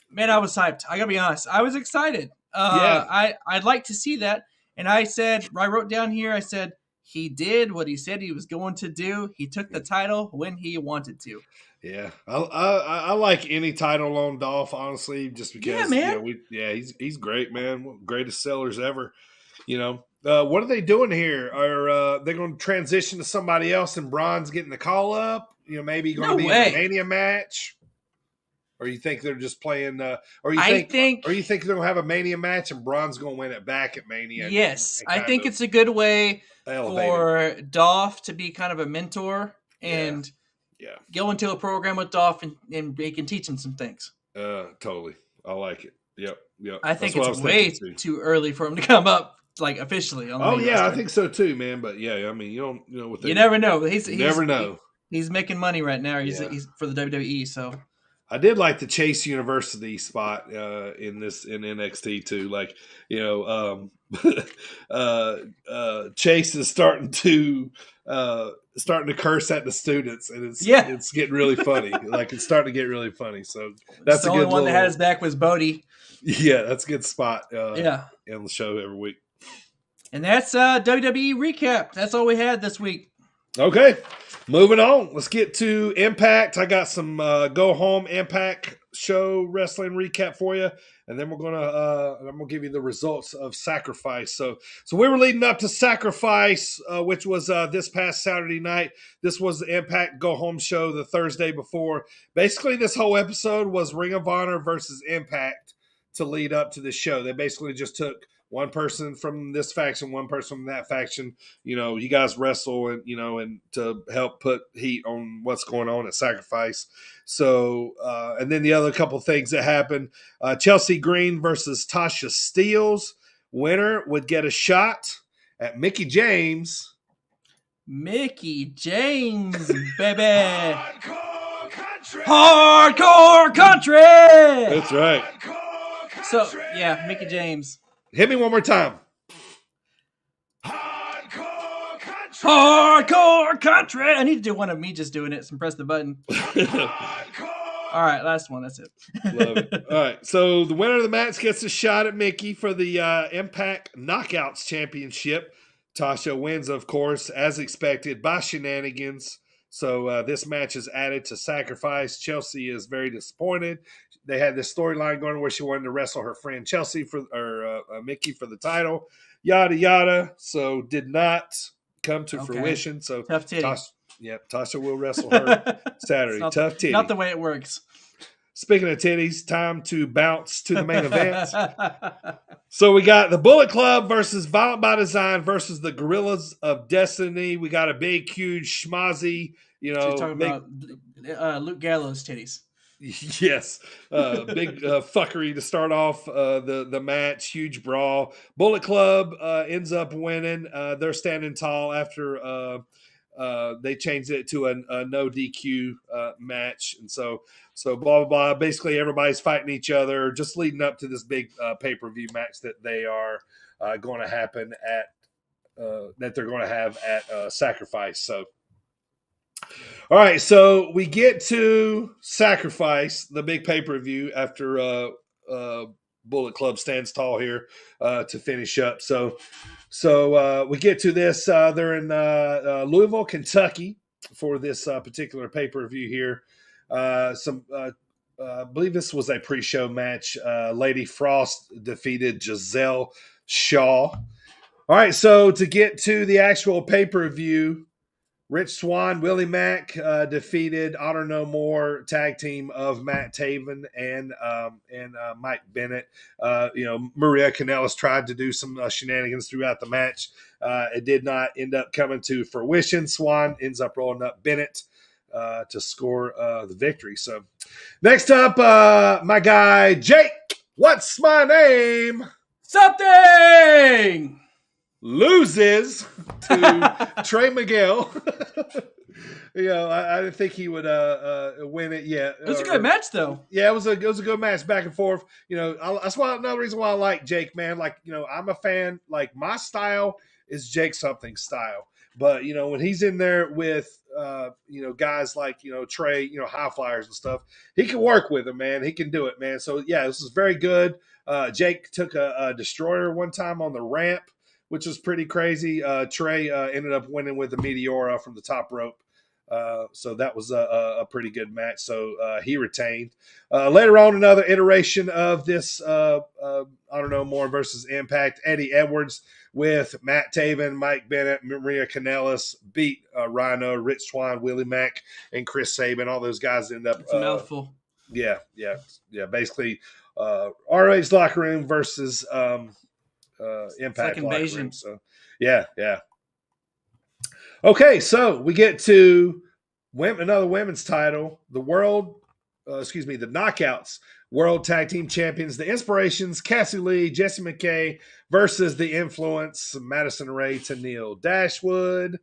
A: Man, I was hyped. I gotta be honest. I was excited. I'd like to see that. And I wrote down here, I said, he did what he said he was going to do. He took the title when he wanted to.
B: Yeah, I like any title on Dolph, honestly, just because.
A: Yeah, man.
B: He's great, man. Greatest sellers ever. What are they doing here? Are they going to transition to somebody else and Braun's getting the call up? Maybe going to be in a Mania match. Or you think they're just playing? Or you think they're going to have a Mania match and Braun's going to win it back at Mania?
A: Yes, I think it's a good way for Dolph to be kind of a mentor and go into a program with Dolph and they can teach him some things.
B: Totally, I like it. Yep.
A: I think it's way too early for him to come up like officially. On the
B: I think so too, man. But yeah, I mean, you don't know what
A: you never know.
B: You never know.
A: He's making money right now. He's for the WWE, so.
B: I did like the Chase University spot in NXT too. Like, Chase is starting to curse at the students, and it's getting really funny. Like it's starting to get really funny. So that's
A: the
B: a
A: only
B: good
A: one that had his back was Bodie.
B: Yeah, that's a good spot. On the show every week.
A: And that's WWE recap. That's all we had this week.
B: Okay, moving on. Let's get to Impact. I got some go home Impact show wrestling recap for you, and then I'm gonna give you the results of Sacrifice. So we were leading up to Sacrifice, which was this past Saturday night. This was the Impact Go Home show the Thursday before. Basically, this whole episode was Ring of Honor versus Impact to lead up to the show. They basically just took one person from this faction, one person from that faction. You guys wrestle, and to help put heat on what's going on at Sacrifice. So, and then the other couple things that happened: Chelsea Green versus Tasha Steelz. Winner would get a shot at Mickie James.
A: Mickie James, baby. Hardcore country.
B: That's right.
A: So, yeah, Mickie James.
B: Hit me one more time.
A: Hardcore country. I need to do one of me just doing it and press the button. All right, last one. That's it.
B: Love it. All right, so the winner of the match gets a shot at Mickie for the Impact Knockouts Championship. Tasha wins, of course, as expected, by shenanigans. So this match is added to Sacrifice. Chelsea is very disappointed. They had this storyline going where she wanted to wrestle her friend Chelsea Mickie for the title. Yada yada. So did not come to fruition. So
A: tough titty.
B: Tasha will wrestle her Saturday. Tough titty.
A: Not the way it works.
B: Speaking of titties, time to bounce to the main event. So we got the Bullet Club versus Violent by Design versus the Gorillas of Destiny. We got a big, huge, schmozzy,
A: talking about Luke Gallows' titties.
B: Yes, big fuckery to start off the match. Huge brawl. Bullet Club ends up winning. They're standing tall after they changed it to a no DQ match, and so blah blah blah. Basically, everybody's fighting each other, just leading up to this big pay-per-view match that they are going to happen at that they're going to have at Sacrifice. So. All right, so we get to Sacrifice, the big pay-per-view, after Bullet Club stands tall here to finish up. So we get to this. They're in Louisville, Kentucky for this particular pay-per-view here. I believe this was a pre-show match. Lady Frost defeated Giselle Shaw. All right, so to get to the actual pay-per-view, Rich Swann, Willie Mack defeated Honor No More tag team of Matt Taven and Mike Bennett. Maria Kanellis tried to do some shenanigans throughout the match. It did not end up coming to fruition. Swann ends up rolling up Bennett to score the victory. So next up, my guy, Jake. What's my name?
A: Something!
B: Loses to Trey Miguel. I didn't think he would win it yet.
A: It was a good match, though.
B: Yeah, it was a good match, back and forth. That's another reason why I like Jake, man. I'm a fan. Like, my style is Jake something style, but when he's in there with guys like Trey, high flyers and stuff, he can work with them, man. He can do it, man. So yeah, this is very good. Jake took a destroyer one time on the ramp, which was pretty crazy. Trey ended up winning with the Meteora from the top rope. So that was a pretty good match. So he retained. Later on, another iteration of this Honor No More versus Impact. Eddie Edwards with Matt Taven, Mike Bennett, Maria Kanellis beat Rhino, Rich Swann, Willie Mack, and Chris Sabin. All those guys end up.
A: It's a mouthful.
B: Yeah. Basically, ROH locker room versus Impact
A: like
B: locker
A: invasion.
B: room. So yeah. Okay, so we get to another women's title, the Knockouts World Tag Team Champions, the Inspirations, Cassie Lee, Jessie McKay versus the Influence, Madison Ray to Neil Dashwood.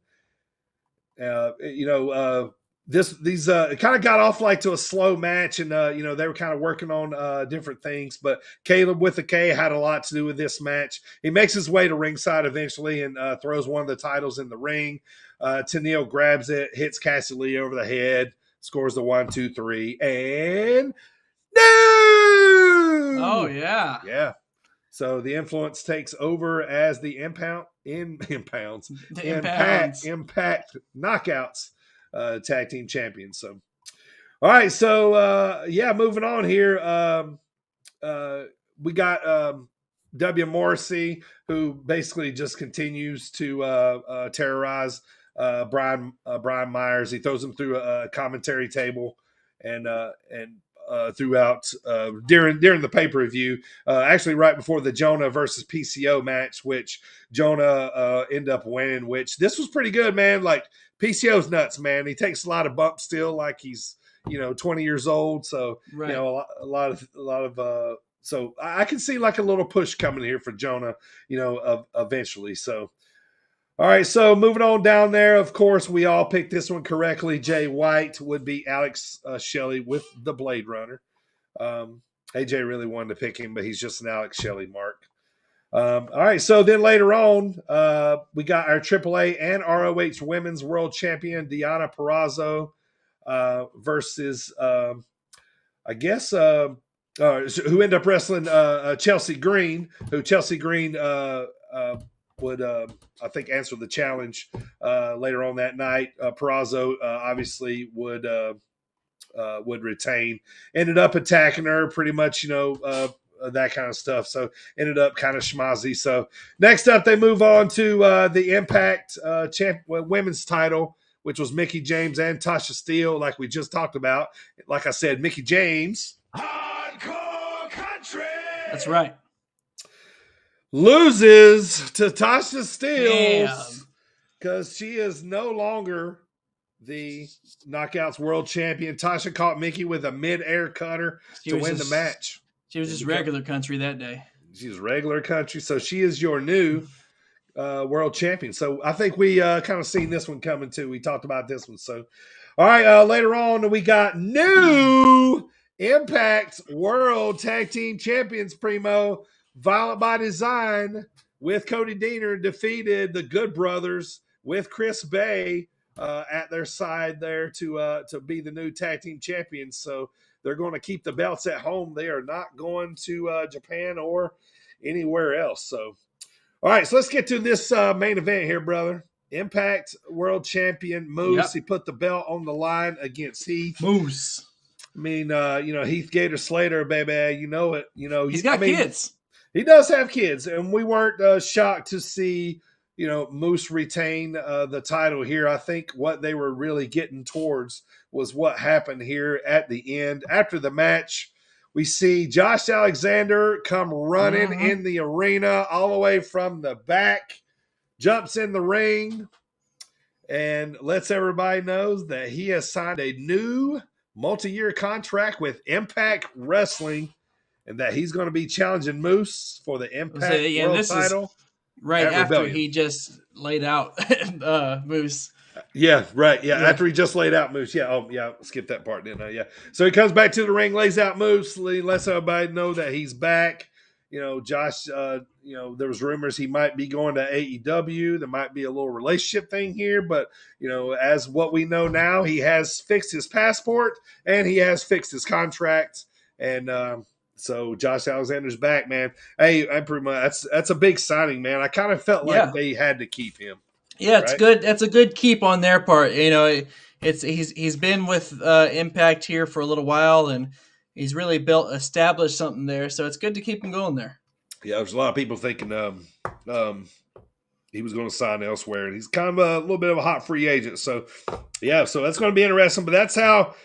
B: These it kind of got off to a slow match, and they were kind of working on different things, but Caleb with a K had a lot to do with this match. He makes his way to ringside eventually and throws one of the titles in the ring. Tenille grabs it, hits Cassie Lee over the head, scores the 1, 2, 3, and no!
A: Oh yeah.
B: So the Influence takes over as the Impact Knockouts tag team champions. So All right, so moving on here. We got W. Morrissey, who basically just continues to terrorize Brian Myers. He throws him through a commentary table and throughout during the pay-per-view, actually right before the Jonah versus PCO match, which Jonah ended up winning. Which this was pretty good, man. Like PCO's nuts, man. He takes a lot of bumps still, like he's 20 years old. So
A: Right.
B: a lot of so I can see like a little push coming here for Jonah, eventually. So. All right, so moving on down there, of course, we all picked this one correctly. Jay White would be Alex Shelley with the Blade Runner. AJ really wanted to pick him, but he's just an Alex Shelley mark. All right, so then later on, we got our AAA and ROH Women's World Champion, Deonna Purrazzo, versus, who ended up wrestling Chelsea Green, who Chelsea Green would I think answer the challenge later on that night. Purrazzo obviously would retain. Ended up attacking her pretty much, that kind of stuff. So ended up kind of schmozzy. So next up, they move on to the Impact women's title, which was Mickie James and Tasha Steelz, like we just talked about. Like I said, Mickie James. Hardcore country.
A: That's right.
B: Loses to Tasha Steelz because she is no longer the Knockouts World Champion. Tasha caught Mickie with a mid-air cutter to win the match.
A: She was just regular country that day.
B: She was regular country, so she is your new world champion. So I think we kind of seen this one coming too. We talked about this one. So, all right, later on we got new Impact World Tag Team Champions, Primo. Violent by Design with Cody Deaner defeated the Good Brothers with Chris Bay at their side there to be the new tag team champions. So they're going to keep the belts at home. They are not going to Japan or anywhere else. So, all right, so let's get to this main event here, brother. Impact World Champion Moose. Yep. He put the belt on the line against Heath.
A: Moose.
B: I mean, Heath Gator Slater, baby. You know it.
A: He's got kids.
B: He does have kids, and we weren't shocked to see, Moose retain the title here. I think what they were really getting towards was what happened here at the end. After the match, we see Josh Alexander come running in the arena all the way from the back, jumps in the ring, and lets everybody know that he has signed a new multi-year contract with Impact Wrestling, and that he's going to be challenging Moose for the Impact World title.
A: Right after Rebellion. He just laid out Moose.
B: Yeah, right. Yeah, after he just laid out Moose. Yeah, skip that part, didn't I? Yeah. So he comes back to the ring, lays out Moose, lets everybody know that he's back. Josh, there was rumors he might be going to AEW. There might be a little relationship thing here, but, as what we know now, he has fixed his passport and he has fixed his contract. And, so Josh Alexander's back, man. Hey, that's a big signing, man. I kind of felt like they had to keep him.
A: Yeah, it's good. That's a good keep on their part. He's been with Impact here for a little while, and he's really established something there. So it's good to keep him going there.
B: Yeah, there's a lot of people thinking he was going to sign elsewhere, and he's kind of a little bit of a hot free agent. So that's going to be interesting. But that's how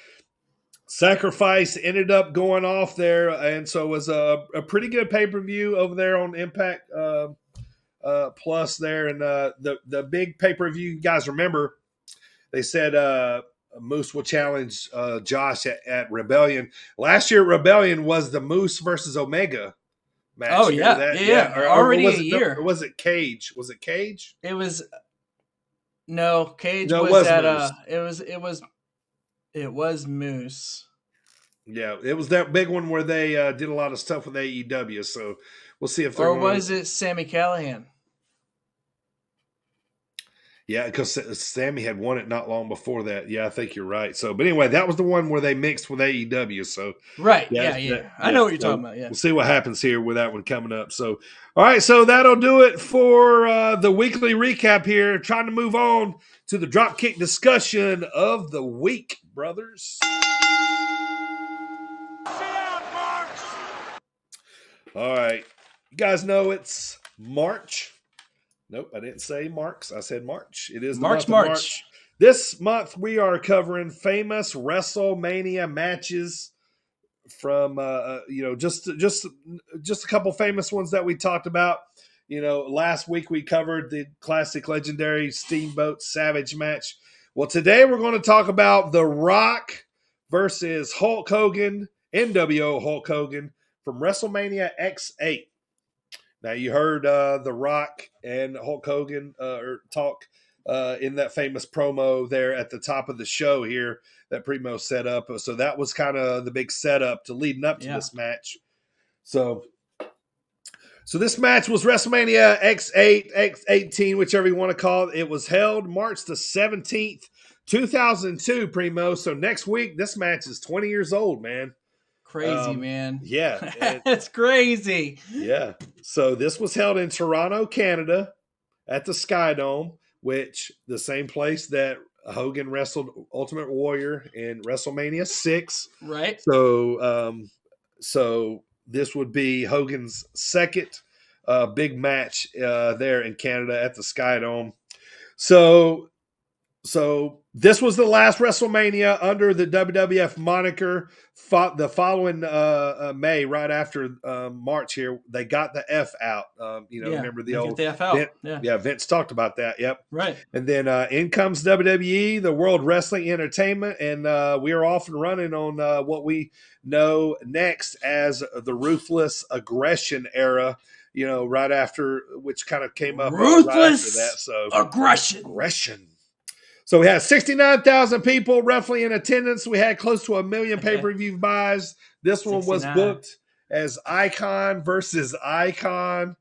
B: Sacrifice ended up going off there, and so it was a pretty good pay-per-view over there on Impact Plus there. And the big pay-per-view, you guys remember, they said Moose will challenge Josh at Rebellion. Last year at Rebellion was the Moose versus Omega match.
A: Oh, yeah. Already a year.
B: Or was it Cage? Was it Cage?
A: It was – no, Cage
B: no,
A: was at
B: Moose.
A: It was Moose.
B: Yeah, it was that big one where they did a lot of stuff with AEW. So we'll see if they're
A: was it Sami Callihan?
B: Yeah, because Sammy had won it not long before that. Yeah, I think you're right. So, but anyway, that was the one where they mixed with AEW. So,
A: right. Yeah. I know what you're talking about. Yeah.
B: We'll see what happens here with that one coming up. So, all right. So that'll do it for the weekly recap here. Trying to move on to the Dropkick discussion of the week, brothers. All right. You guys know it's March. Nope, I didn't say Marks. I said March. It is the month of March. This month we are covering famous WrestleMania matches from just a couple famous ones that we talked about. Last week we covered the classic legendary Steamboat Savage match. Well, today we're going to talk about The Rock versus Hulk Hogan, NWO Hulk Hogan from WrestleMania X8. Now, you heard The Rock and Hulk Hogan talk in that famous promo there at the top of the show here that Primo set up. So that was kind of the big setup to leading up to this match. So this match was WrestleMania X8, X18, whichever you want to call it. It was held March the 17th, 2002, Primo. So next week, this match is 20 years old, man.
A: Crazy, man.
B: Yeah.
A: It's crazy.
B: Yeah. So this was held in Toronto, Canada at the Sky Dome, which the same place that Hogan wrestled Ultimate Warrior in WrestleMania 6.
A: Right.
B: So this would be Hogan's second big match there in Canada at the Sky Dome. So this was the last WrestleMania under the WWF moniker. The following May, right after March here, they got the F out. Remember the old
A: the F out.
B: Vince talked about that. Yep.
A: Right.
B: And then in comes WWE, the World Wrestling Entertainment, and we are off and running on what we know next as the Ruthless Aggression era. Right after, which kind of came up right after that. So aggression. So we had 69,000 people roughly in attendance. We had close to 1 million pay-per-view buys. This one was booked as Icon versus Icon.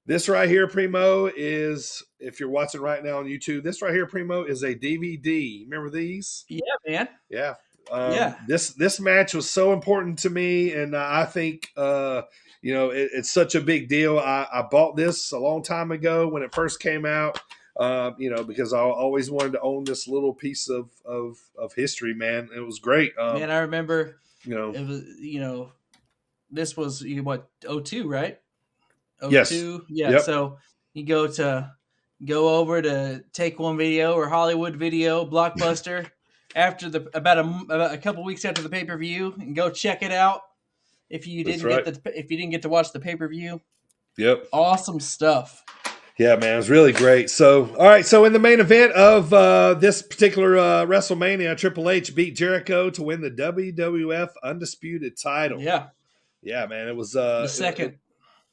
B: This right here, Primo, is, if you're watching right now on YouTube, this right here, Primo, is a DVD. Remember these?
A: Yeah, man.
B: Yeah. This match was so important to me, and I think it's such a big deal. I bought this a long time ago when it first came out. Because I always wanted to own this little piece of history, man. It was great.
A: Man, I remember, it was, this was 02, right? 02?
B: Yes.
A: Yeah. Yep. So you go over to Take One Video or Hollywood Video, Blockbuster after about a couple weeks after the pay-per-view, and go check it out. If you didn't get to watch the pay-per-view.
B: Yep.
A: Awesome stuff.
B: Yeah, man, it was really great. So, all right, so in the main event of this particular WrestleMania, Triple H beat Jericho to win the WWF Undisputed title.
A: Yeah.
B: Yeah, man, it was
A: the second.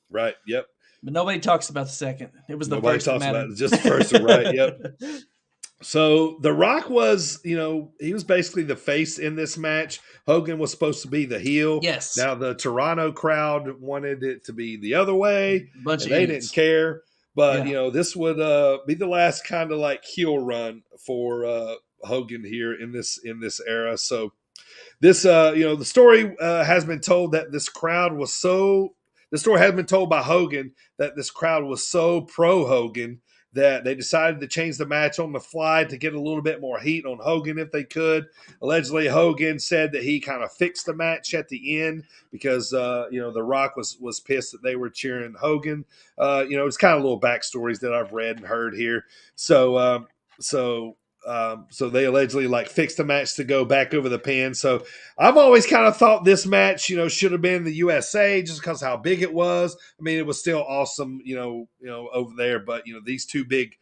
B: Right, yep.
A: But nobody talks about the second. It was the first.
B: Nobody talks about it, just the first one, right, yep. So The Rock was, he was basically the face in this match. Hogan was supposed to be the heel.
A: Yes.
B: Now, the Toronto crowd wanted it to be the other way. They didn't care. But, this would be the last kind of like heel run for Hogan here in this era. So this, the story has been told that the story has been told by Hogan that this crowd was so pro Hogan that they decided to change the match on the fly to get a little bit more heat on Hogan if they could. Allegedly, Hogan said that he kind of fixed the match at the end because, The Rock was pissed that they were cheering Hogan. It's kind of little backstories that I've read and heard here. So they allegedly fixed the match to go back over the pin. So I've always kind of thought this match, should have been the USA just because how big it was. I mean, it was still awesome, over there. But these two big,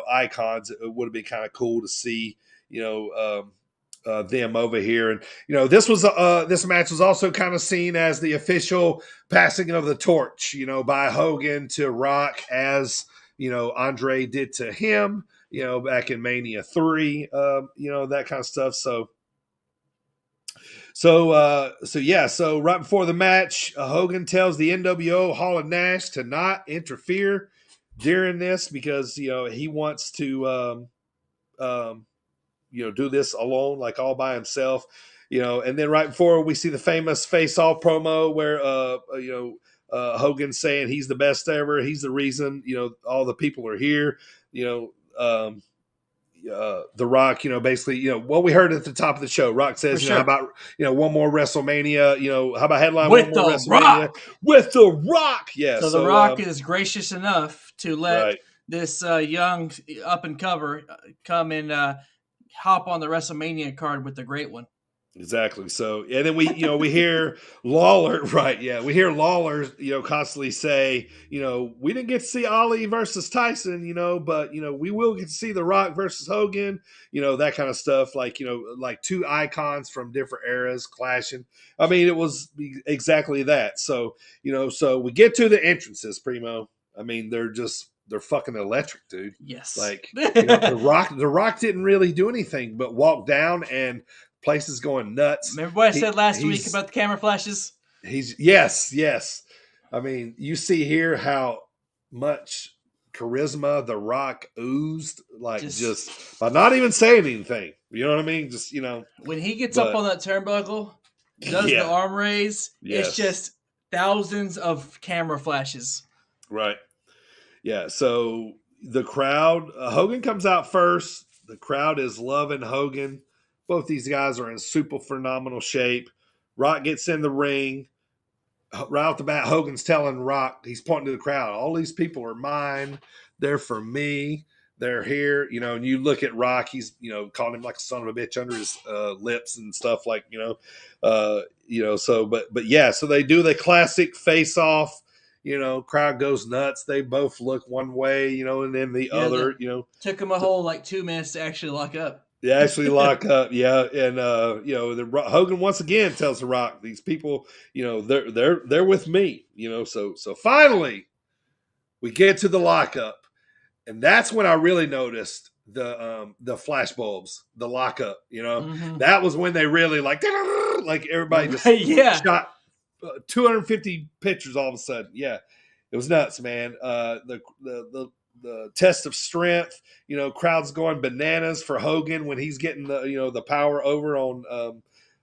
B: icons, it would have been kind of cool to see, them over here. And this match was also kind of seen as the official passing of the torch, by Hogan to Rock, as Andre did to him. Back in Mania 3, that kind of stuff. So right before the match, Hogan tells the NWO Hall and Nash to not interfere during this because, he wants to, do this alone, like all by himself, and then right before we see the famous face-off promo where, Hogan's saying he's the best ever. He's the reason, all the people are here, The Rock, basically, what we heard at the top of the show. Rock says,
A: For
B: how
A: sure.
B: about, one more WrestleMania? How about headline
A: With
B: one more
A: The
B: WrestleMania
A: Rock.
B: with The Rock? Yeah.
A: So The Rock is gracious enough to let
B: right.
A: this young up and comer come and hop on the WrestleMania card with the great one.
B: Exactly. So, and then we hear Lawler, right? Yeah, we hear Lawler, constantly say, we didn't get to see Ali versus Tyson, but we will get to see The Rock versus Hogan, that kind of stuff. Like two icons from different eras clashing. I mean, it was exactly that. So, so we get to the entrances, Primo. I mean, they're fucking electric, dude.
A: Yes.
B: Like the Rock didn't really do anything but walk down and place is going nuts.
A: Remember what I said last week about the camera flashes?
B: Yes. I mean, you see here how much charisma The Rock oozed, just by not even saying anything. You know what I mean? Just
A: when he gets up on that turnbuckle, does the arm raise, it's just thousands of camera flashes.
B: Right. Yeah. So the crowd, Hogan comes out first. The crowd is loving Hogan. Both these guys are in super phenomenal shape. Rock gets in the ring. Right off the bat, Hogan's telling Rock, he's pointing to the crowd, all these people are mine. They're for me. They're here. And you look at Rock, he's, calling him like a son of a bitch under his lips and stuff so, so they do the classic face off. Crowd goes nuts. They both look one way, and then the other,
A: Took them a whole 2 minutes to actually lock up.
B: They actually lock up, yeah, and Hogan once again tells The Rock, these people, they're with me, So finally, we get to the lockup, and that's when I really noticed the flash bulbs, the lockup. That was when they really like everybody just shot 250 pictures all of a sudden. Yeah, it was nuts, man. The test of strength, crowds going bananas for Hogan when he's getting the power over on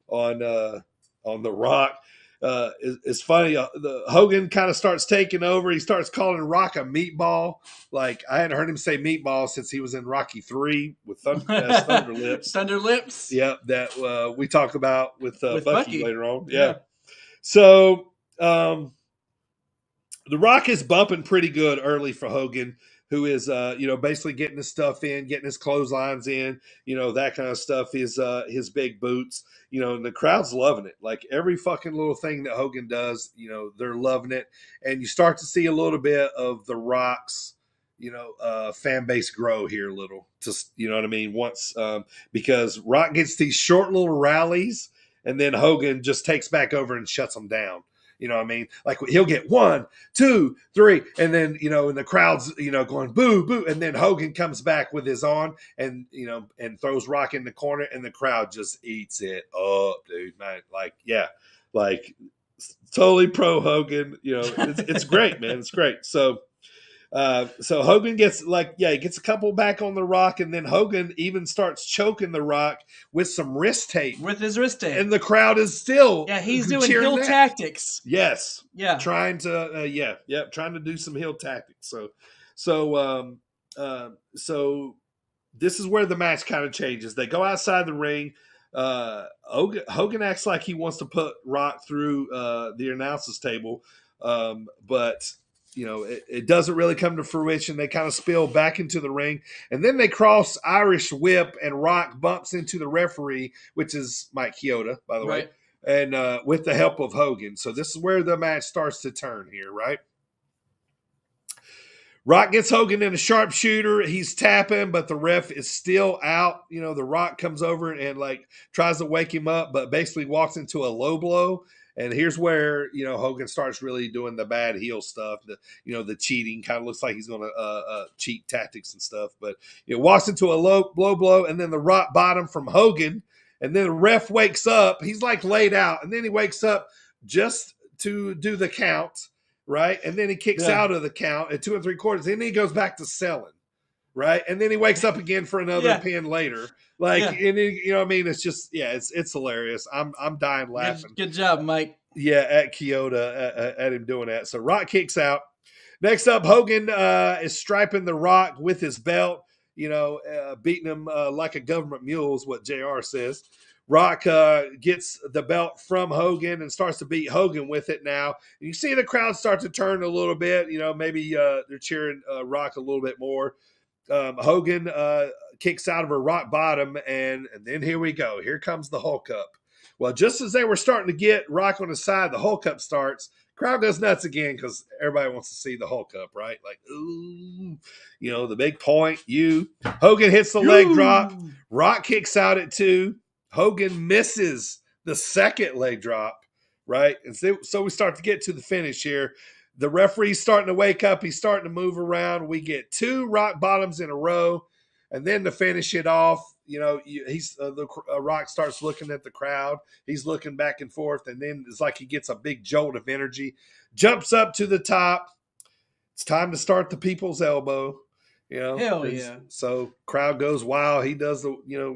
B: The Rock. It's funny. The Hogan kind of starts taking over. He starts calling Rock a meatball. Like I hadn't heard him say meatball since he was in Rocky III with Thunder Lips.
A: Thunder Lips.
B: Yeah, that we talk about with Bucky later on. Yeah. So The Rock is bumping pretty good early for Hogan, who is, basically getting his stuff in, getting his clotheslines in, that kind of stuff, his big boots, and the crowd's loving it. Like every fucking little thing that Hogan does, they're loving it. And you start to see a little bit of The Rock's, fan base grow here a little, just, you know what I mean? Once, because Rock gets these short little rallies and then Hogan just takes back over and shuts them down. You know what I mean? Like he'll get 1, 2, 3, and then, and the crowd's, going boo, boo. And then Hogan comes back with his on and, and throws Rock in the corner and the crowd just eats it up, dude, man. Like totally pro Hogan, it's great, man. It's great. So Hogan gets he gets a couple back on The Rock, and then Hogan even starts choking The Rock with some wrist tape.
A: With his wrist tape.
B: And the crowd is still
A: he's doing heel tactics.
B: Yes.
A: Yeah.
B: Trying to trying to do some heel tactics. So this is where the match kind of changes. They go outside the ring. Hogan acts like he wants to put Rock through the announcer's table, but it doesn't really come to fruition. They kind of spill back into the ring, and then they cross Irish whip, and Rock bumps into the referee, which is Mike Chioda, by the way, and with the help of Hogan. So this is where the match starts to turn here, right? Rock gets Hogan in a sharpshooter. He's tapping, but the ref is still out. The Rock comes over and tries to wake him up, but basically walks into a low blow. And here's where, Hogan starts really doing the bad heel stuff. The cheating kind of looks like he's going to cheat tactics and stuff. But walks into a low blow, and then the rock bottom from Hogan. And then the ref wakes up. He's laid out. And then he wakes up just to do the count, right? And then he kicks out of the count at 2 3/4. And then he goes back to selling, right? And then he wakes up again for another pin later. And then, what I mean? It's just, it's hilarious. I'm dying laughing.
A: Good job, Mike.
B: Yeah, at Chioda, at him doing that. So Rock kicks out. Next up, Hogan is striping The Rock with his belt. beating him like a government mule is what JR says. Rock gets the belt from Hogan and starts to beat Hogan with it now. You see the crowd start to turn a little bit. Maybe they're cheering Rock a little bit more. Hogan kicks out of a rock bottom, and then here we go. Here comes the Hulk up. Well, just as they were starting to get Rock on the side, the Hulk up starts. Crowd goes nuts again because everybody wants to see the Hulk up, right? Like, ooh, the big point. Hogan hits the leg drop. Rock kicks out at 2. Hogan misses the second leg drop, right? And so we start to get to the finish here. The referee's starting to wake up. He's starting to move around. We get 2 rock bottoms in a row. And then to finish it off, Rock starts looking at the crowd. He's looking back and forth. And then it's like he gets a big jolt of energy, jumps up to the top. It's time to start the people's elbow.
A: Hell yeah.
B: So crowd goes wild. He does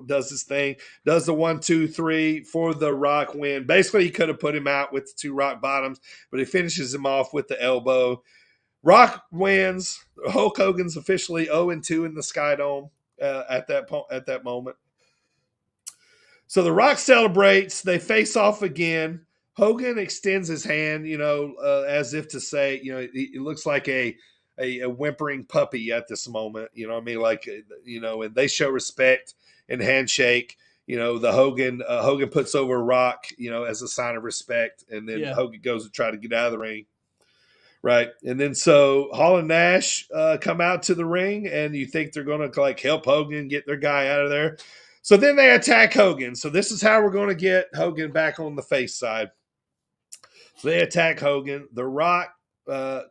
B: does his thing, does the 1, 2, 3 for the Rock win. Basically, he could have put him out with the 2 rock bottoms, but he finishes him off with the elbow. Rock wins. Hulk Hogan's officially 0-2 in the Sky Dome at that moment. So the Rock celebrates. They face off again. Hogan extends his hand, as if to say, it looks like a whimpering puppy at this moment, and they show respect and handshake. The Hogan puts over Rock, as a sign of respect, and then Hogan goes to try to get out of the ring, right? And then so Hall and Nash come out to the ring, and you think they're going to help Hogan get their guy out of there. So then they attack Hogan. So this is how we're going to get Hogan back on the face side. So they attack Hogan. The Rock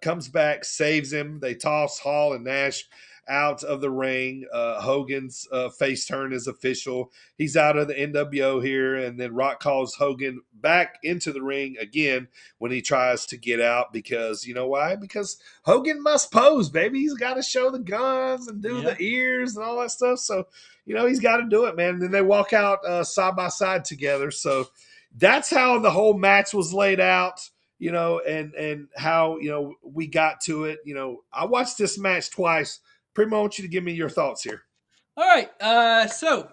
B: comes back, saves him. They toss Hall and Nash out of the ring. Hogan's face turn is official. He's out of the NWO here, and then Rock calls Hogan back into the ring again when he tries to get out because, you know why? Because Hogan must pose, baby. He's got to show the guns and do the ears and all that stuff. So, he's got to do it, man. And then they walk out side by side together. So that's how the whole match was laid out. And how, we got to it. I watched this match twice. Primo, I want you to give me your thoughts here.
A: All right. So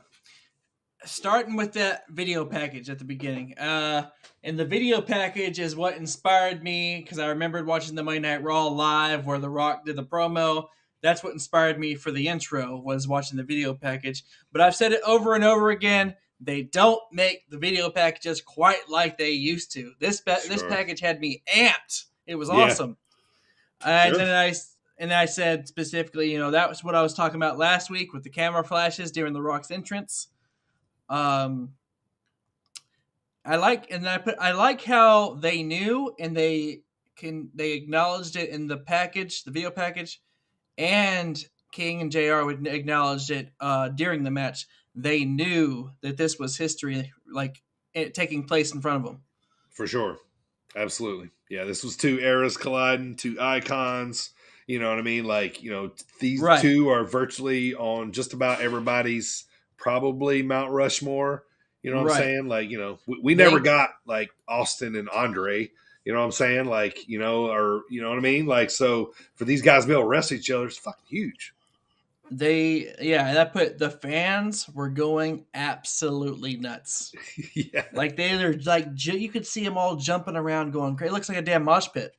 A: starting with that video package at the beginning. And the video package is what inspired me because I remembered watching the Monday Night Raw live where The Rock did the promo. That's what inspired me for the intro was watching the video package. But I've said it over and over again. They don't make the video packages quite like they used to. This package had me amped. It was awesome. And then I said specifically, that was what I was talking about last week with the camera flashes during The Rock's entrance. I like how they knew and they acknowledged it in the package, the video package, and King and JR would acknowledge it during the match. They knew that this was history, taking place in front of them.
B: For sure. Absolutely. Yeah, this was 2 eras colliding, 2 icons. You know what I mean? These 2 are virtually on just about everybody's probably Mount Rushmore. You know what I'm saying? We never got Austin and Andre. You know what I'm saying? Or you know what I mean? So for these guys to be able to wrestle each other, it's fucking huge.
A: The fans were going absolutely nuts.
B: Yeah.
A: You could see them all jumping around going crazy. It looks like a damn mosh pit.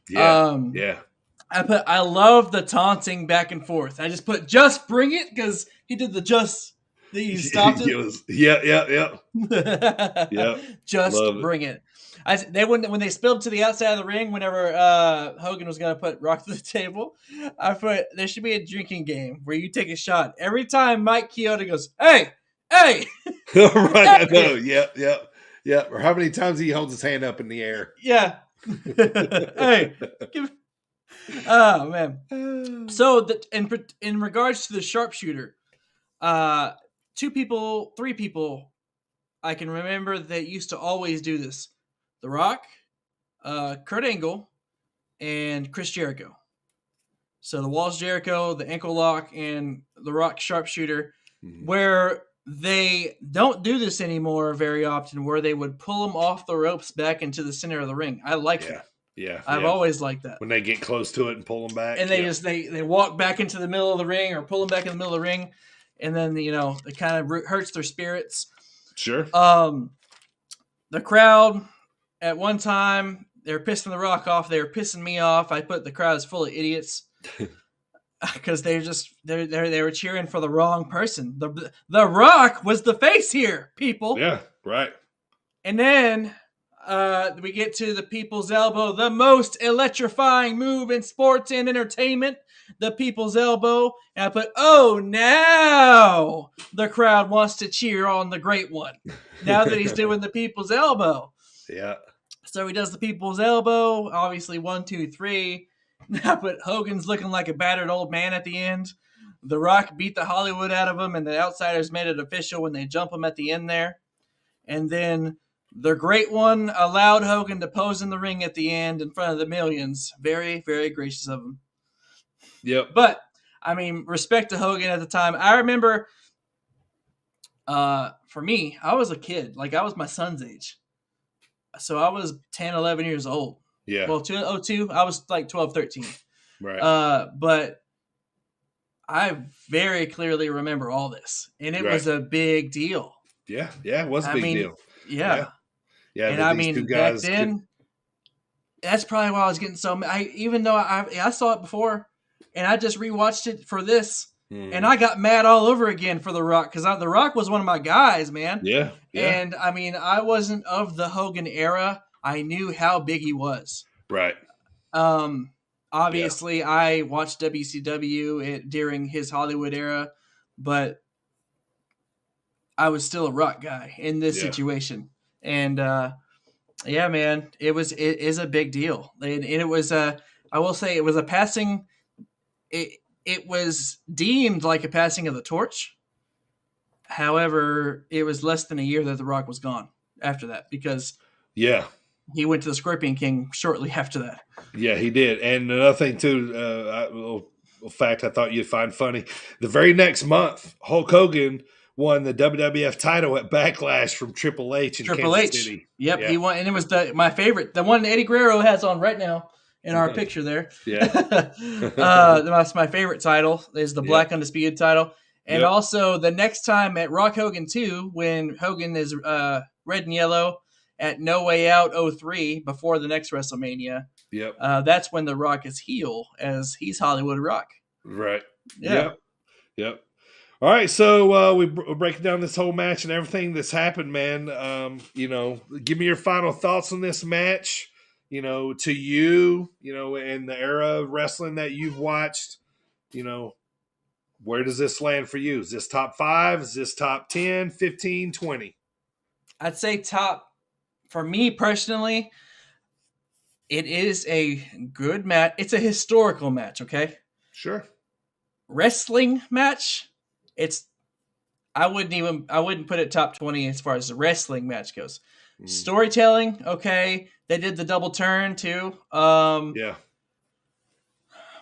B: Yeah.
A: I love the taunting back and forth. I just put just bring it because he did he stopped it.
B: Yeah.
A: Just bring it. When they spilled to the outside of the ring, whenever Hogan was going to put Rock to the table, I put there should be a drinking game where you take a shot every time Mike Chioda goes, "Hey."
B: Right, I know. Yeah. Or how many times he holds his hand up in the air?
A: Yeah. Hey. Oh man. So in regards to the sharpshooter, 3 people I can remember that used to always do this. The Rock, Kurt Angle, and Chris Jericho. So the Walls Jericho, the ankle lock, and the Rock sharpshooter, where they don't do this anymore very often, where they would pull them off the ropes back into the center of the ring. I like that.
B: Yeah.
A: I've always liked that.
B: When they get close to it and pull them back.
A: And they walk back into the middle of the ring or pull them back in the middle of the ring. And then, it kind of hurts their spirits.
B: Sure.
A: The crowd at one time, they were pissing The Rock off. They were pissing me off. I put the crowd as full of idiots because they were cheering for the wrong person. The Rock was the face here, people.
B: Yeah, right.
A: And then we get to the People's Elbow, the most electrifying move in sports and entertainment, the People's Elbow. And I put, oh, now the crowd wants to cheer on the great one now that he's doing the People's Elbow.
B: Yeah.
A: So he does the People's Elbow, obviously 1, 2, 3. I put Hogan's looking like a battered old man at the end. The Rock beat the Hollywood out of him, and the Outsiders made it official when they jump him at the end there. And then the great one allowed Hogan to pose in the ring at the end in front of the millions. Very, very gracious of him.
B: Yep.
A: But, respect to Hogan at the time. I remember, for me, I was a kid. Like, I was my son's age. So I was 10, 11 years old.
B: Yeah.
A: Well, 2002, I was like 12, 13.
B: Right.
A: But I very clearly remember all this. And it was a big deal.
B: Yeah. Yeah, it was a big deal.
A: Yeah.
B: Yeah.
A: And back then, that's probably why I was getting so mad. Even though I saw it before, and I just rewatched it for this, and I got mad all over again for The Rock, because The Rock was one of my guys, man.
B: Yeah.
A: And, I wasn't of the Hogan era. I knew how big he was.
B: Right.
A: Obviously, I watched WCW during his Hollywood era, but I was still a Rock guy in this situation. And, man, it is a big deal. And it was, I will say, it was a passing. It was deemed like a passing of the torch. However, it was less than a year that The Rock was gone after that, because he went to the Scorpion King shortly after that.
B: Yeah, he did. And another thing too, fact I thought you'd find funny: the very next month, Hulk Hogan won the WWF title at Backlash from Triple H in Kansas City.
A: Yep, he won, and it was my favorite, the one Eddie Guerrero has on right now in our picture there.
B: Yeah,
A: that's my favorite title. Is the Black Undisputed title, and also the next time at Rock Hogan 2, when Hogan is red and yellow at No Way Out 03 before the next WrestleMania.
B: Yep,
A: that's when The Rock is heel, as he's Hollywood Rock.
B: Right.
A: Yeah.
B: Yep. All right, so we're breaking down this whole match and everything that's happened, man. Give me your final thoughts on this match. To you, in the era of wrestling that you've watched, where does this land for you? Is this top 5? Is this top 10, 15, 20?
A: I'd say top, for me personally, it is a good match. It's a historical match, okay?
B: Sure.
A: Wrestling match, I wouldn't put it top 20 as far as the wrestling match goes. Storytelling, okay. They did the double turn too. But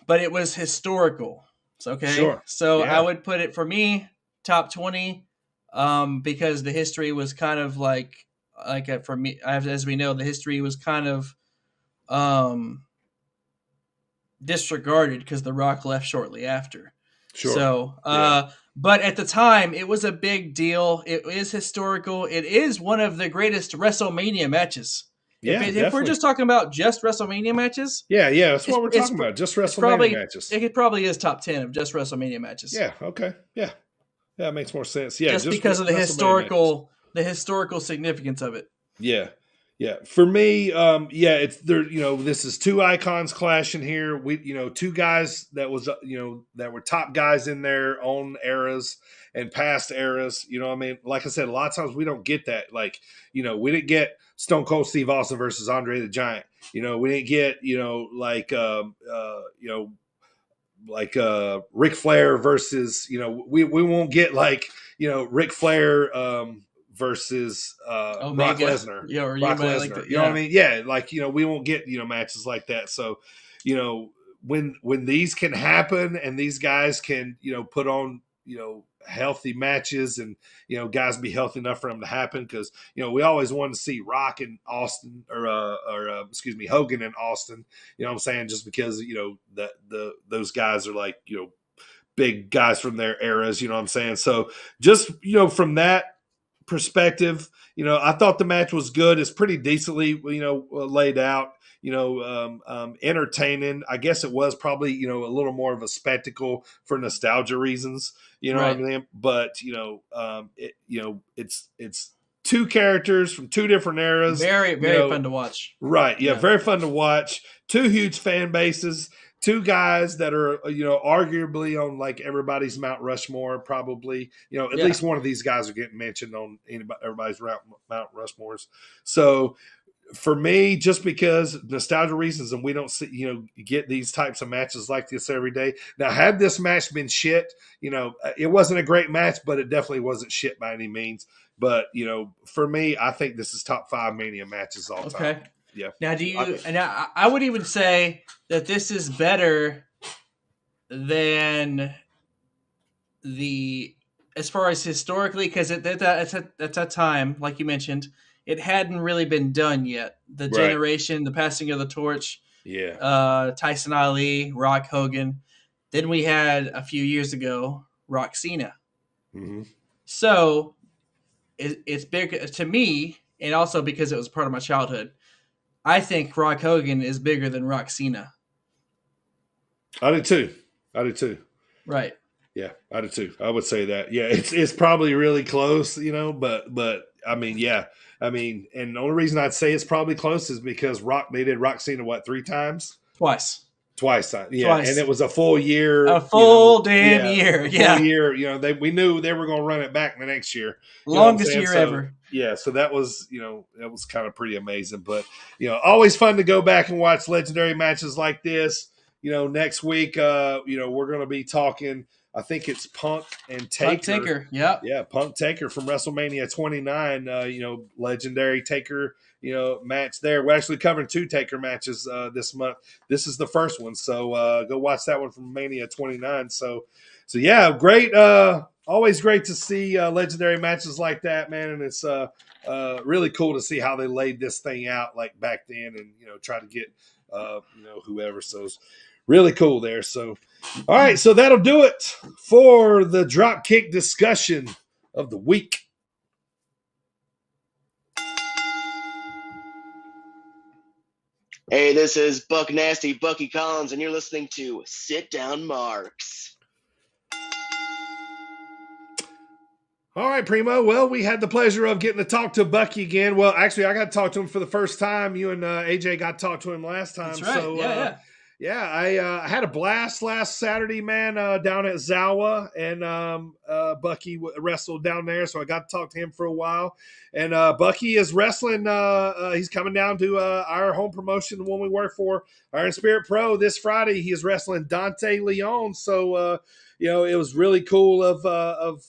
A: it was historical. Okay.
B: Sure.
A: So I would put it, for me, top 20, because the history was kind of for me, as we know, the history was kind of disregarded because The Rock left shortly after.
B: Sure.
A: So, but at the time, it was a big deal. It is historical. It is one of the greatest WrestleMania matches.
B: Yeah,
A: if we're just talking about just WrestleMania matches.
B: Yeah, that's what we're talking about. Just WrestleMania matches.
A: It probably is top 10 of just WrestleMania matches.
B: Yeah, okay. Yeah, that makes more sense. Yeah,
A: just because of the historical significance of it.
B: Yeah. For me, it's there. This is two icons clashing here. We, two guys that was, that were top guys in their own eras and past eras. Like I said, a lot of times we don't get that. Like, we didn't get Stone Cold Steve Austin versus Andre the Giant. We didn't get, Ric Flair versus, we won't get Ric Flair, versus Brock Lesnar.
A: Yeah, or
B: Brock Lesnar. You know what I mean? Yeah, we won't get matches like that. So, when these can happen and these guys can put on healthy matches and, guys be healthy enough for them to happen. Cause, we always wanted to see Rock and Austin Hogan and Austin, you know what I'm saying? Just because, those guys are like, big guys from their eras, you know what I'm saying? So just, from that perspective, I thought the match was good. It's pretty decently, laid out, entertaining. I guess it was probably, a little more of a spectacle for nostalgia reasons, what I mean? But, it's two characters from two different eras.
A: Very, very fun to watch.
B: Right. Yeah. Very fun to watch. Two huge fan bases. Two guys that are, arguably on like everybody's Mount Rushmore, probably, at least one of these guys are getting mentioned on everybody's Mount Rushmores. So for me, just because nostalgia reasons, and we don't see, get these types of matches like this every day. Now, had this match been shit, it wasn't a great match, but it definitely wasn't shit by any means. But, for me, I think this is top 5 Mania matches all time.
A: Okay.
B: Yeah.
A: Now, I would even say that this is better than as far as historically, because at that time, like you mentioned, it hadn't really been done yet. The generation, the passing of the torch.
B: Yeah.
A: Tyson Ali, Rock Hogan. Then we had a few years ago, Rock Cena.
B: Mm-hmm.
A: So it's big to me, and also because it was part of my childhood. I think Rock Hogan is bigger than Rock Cena.
B: I do too.
A: Right.
B: Yeah, I do too. I would say that. Yeah, it's probably really close, but I mean, yeah. I mean, and the only reason I'd say it's probably close is because they did Rock Cena 3 times?
A: Twice.
B: Yeah,
A: Twice.
B: And it was a full year.
A: A full damn year. Yeah.
B: Full year. We knew they were going to run it back the next year.
A: Longest year ever.
B: Yeah, so that was, that was kind of pretty amazing. But, always fun to go back and watch legendary matches like this. Next week, we're going to be talking, I think it's Punk and Taker.
A: Punk Taker, yeah.
B: Yeah, Punk Taker from WrestleMania 29, legendary Taker, match there. We're actually covering 2 Taker matches this month. This is the first one, so go watch that one from Mania 29. So yeah, great. Always great to see legendary matches like that, man, and it's really cool to see how they laid this thing out like back then, and try to get whoever. So it's really cool there. So all right, so that'll do it for the Dropkick discussion of the week.
H: Hey, this is Buck Nasty, Bucky Collins, and you're listening to Sit Down Marks.
B: All right, Primo. Well, we had the pleasure of getting to talk to Bucky again. Well, actually, I got to talk to him for the first time. You and AJ got to talk to him last time.
A: That's right.
B: So, yeah, I had a blast last Saturday, man, down at Zawa, and Bucky wrestled down there, so I got to talk to him for a while. And Bucky is wrestling. He's coming down to our home promotion, the one we work for, Iron Spirit Pro, this Friday. He is wrestling Dante Leon. So, it was really cool of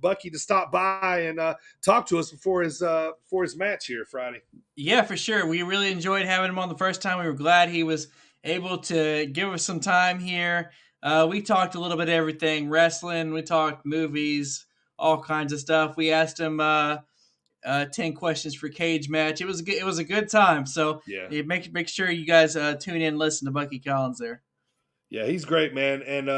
B: Bucky to stop by and talk to us before his match here Friday.
A: Yeah, for sure. We really enjoyed having him on the first time. We were glad he was able to give us some time here. We talked a little bit of everything, wrestling. We talked movies, all kinds of stuff. We asked him 10 questions for Cage Match. It was a good time. So make sure you guys tune in and listen to Bucky Collins there.
B: Yeah, he's great, man. And,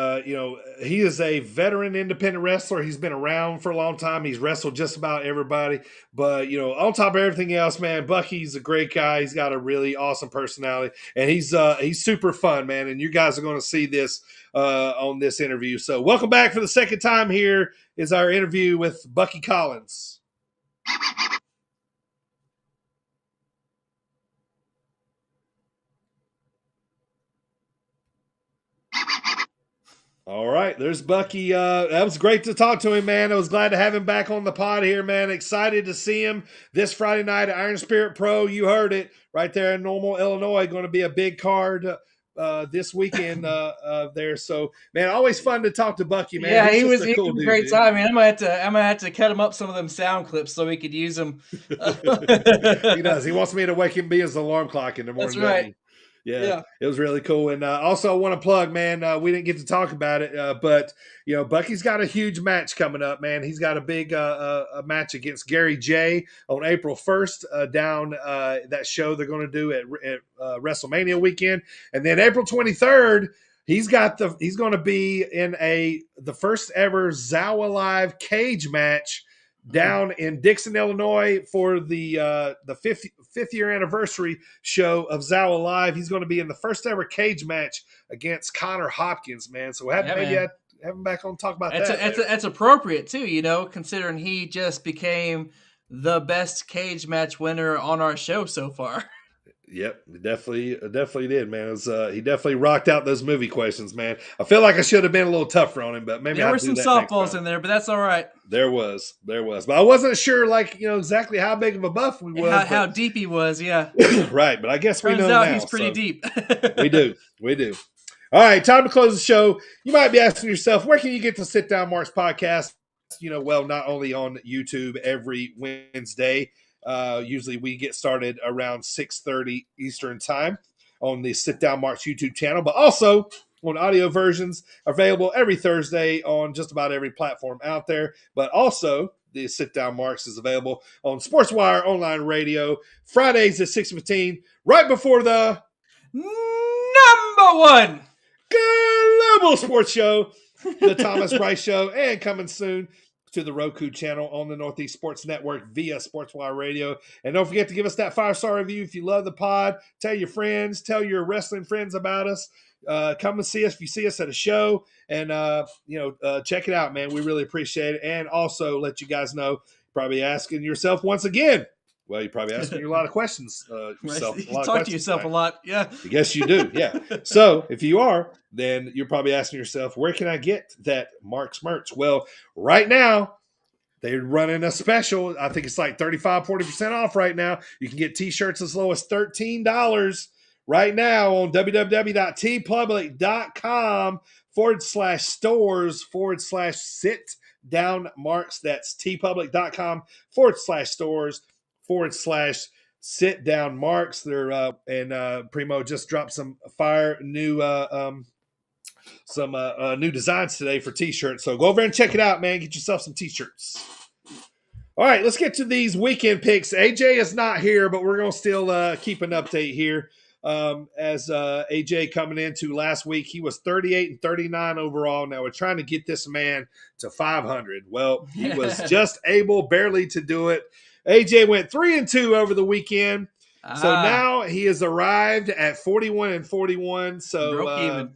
B: he is a veteran independent wrestler. He's been around for a long time. He's wrestled just about everybody. But, on top of everything else, man, Bucky's a great guy. He's got a really awesome personality. And he's super fun, man. And you guys are going to see this on this interview. So welcome back for the second time. Here is our interview with Bucky Collins. All right, there's Bucky. That was great to talk to him, man. I was glad to have him back on the pod here, man. Excited to see him this Friday night at Iron Spirit Pro. You heard it right there in Normal, Illinois. Going to be a big card this weekend there. So, man, always fun to talk to Bucky, man.
A: Yeah, he was a great time, man. I'm gonna have to cut him up some of them sound clips so we could use them.
B: He does. He wants me to wake him, be his alarm clock in the morning.
A: That's right.
B: Yeah, it was really cool. And also, I want to plug, man. We didn't get to talk about it, but Bucky's got a huge match coming up, man. He's got a big a match against Gary J on April 1st down that show they're going to do at WrestleMania weekend, and then April 23rd. He's going to be in the first ever Zawa Live cage match down in Dixon, Illinois for the fifth year anniversary show of Zawa Live. He's going to be in the first ever cage match against Connor Hopkins, man. So have him back on to talk about that.
A: That's appropriate too, considering he just became the best cage match winner on our show so far.
B: Yep, definitely did, man. He definitely rocked out those movie questions, man. I feel like I should have been a little tougher on him, but maybe
A: there were some softballs in there, but that's all right.
B: There was, but I wasn't sure, exactly how big of a buff we was,
A: how deep he was, yeah.
B: Right, but I guess we know
A: now.
B: He's
A: pretty deep.
B: We do. All right, time to close the show. You might be asking yourself, where can you get the Sit Down Marks podcast? Not only on YouTube every Wednesday. Usually we get started around 6:30 Eastern time on the Sit Down Marks YouTube channel, but also on audio versions available every Thursday on just about every platform out there. But also the Sit Down Marks is available on SportsWire Online Radio Fridays at 6:15, right before the
A: number one
B: global sports show, the Thomas Bryce Show, and coming soon to the Roku channel on the Northeast Sports Network via SportsWire Radio. And don't forget to give us that 5-star review if you love the pod. Tell your friends, tell your wrestling friends about us. Come and see us if you see us at a show, and check it out, man. We really appreciate it. And also let you guys know, probably asking yourself once again. Well, you're probably asking you a lot of questions yourself.
A: You talk to yourself a lot, yeah.
B: I guess you do, yeah. So if you are, then you're probably asking yourself, where can I get that Marks merch? Well, right now, they're running a special. I think it's like 35-40% off right now. You can get T-shirts as low as $13 right now on www.tpublic.com/stores/sit-down-marks. That's tpublic.com/stores/sit-down-marks. They're and Primo just dropped some fire new new designs today for T-shirts. So go over and check it out, man. Get yourself some T-shirts. All right, let's get to these weekend picks. AJ is not here, but we're going to still keep an update here. As AJ coming into last week, he was 38-39 overall. Now we're trying to get this man to 500. Well, he was just able barely to do it. AJ went 3-2 over the weekend. So now he has arrived at 41-41. So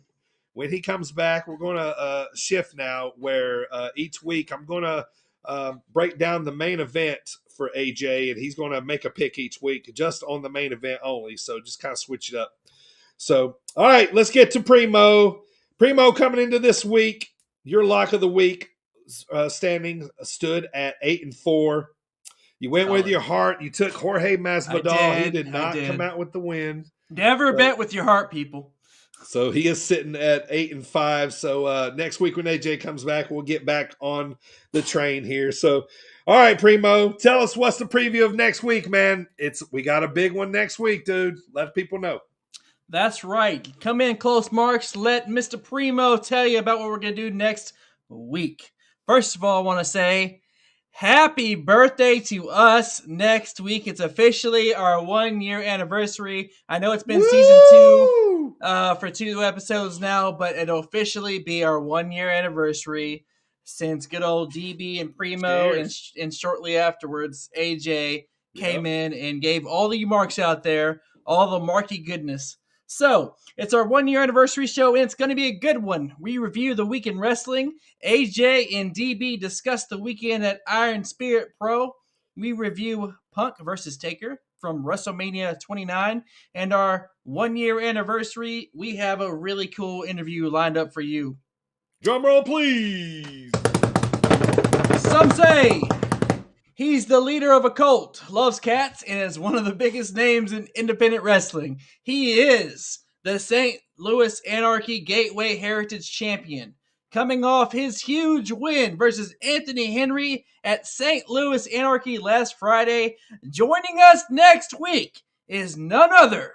B: when he comes back, we're going to shift now where each week I'm going to break down the main event for AJ, and he's going to make a pick each week just on the main event only. So just kind of switch it up. So, all right, let's get to Primo. Primo coming into this week, your lock of the week standing stood at 8-4. You went with your heart. You took Jorge Masvidal. He did not come out with the win.
A: Never bet with your heart, people.
B: So he is sitting at 8-5. So next week when AJ comes back, we'll get back on the train here. So, all right, Primo, tell us what's the preview of next week, man. We got a big one next week, dude. Let people know.
A: That's right. Come in close, Marks. Let Mr. Primo tell you about what we're going to do next week. First of all, I want to say happy birthday to us next week. It's officially our 1-year anniversary. I know it's been season 2 for 2 episodes now, but it'll officially be our 1-year anniversary since good old DB and Primo and shortly afterwards, AJ came in and gave all the marks out there, all the marky goodness. So it's our 1-year anniversary show, and it's going to be a good one. We review the week in wrestling. AJ and DB discuss the weekend at Iron Spirit Pro. We review Punk versus Taker from WrestleMania 29. And our 1-year anniversary, we have a really cool interview lined up for you.
B: Drum roll, please.
A: Some say he's the leader of a cult, loves cats, and is one of the biggest names in independent wrestling. He is the St. Louis Anarchy Gateway Heritage Champion. Coming off his huge win versus Anthony Henry at St. Louis Anarchy last Friday, joining us next week is none other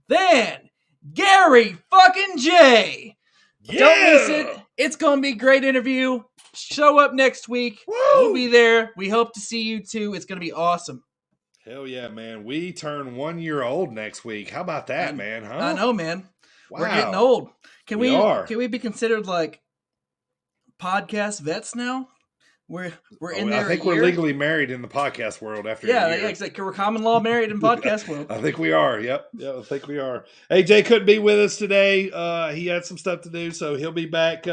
A: than Gary fucking J.
B: Yeah!
A: Don't miss it. It's going to be a great interview. Show up next week.
B: Woo!
A: We'll be there. We hope to see you too. It's going to be awesome.
B: Hell yeah, man. We turn 1 year old next week. How about that, man? Huh?
A: I know, man.
B: Wow.
A: We're getting old. Can
B: We are.
A: Can we be considered like podcast vets now? We're in there.
B: I think we're legally married in the podcast world after a year.
A: Exactly. We're common law married in podcast world.
B: I think we are. Yep. I think we are. AJ couldn't be with us today. He had some stuff to do, so he'll be back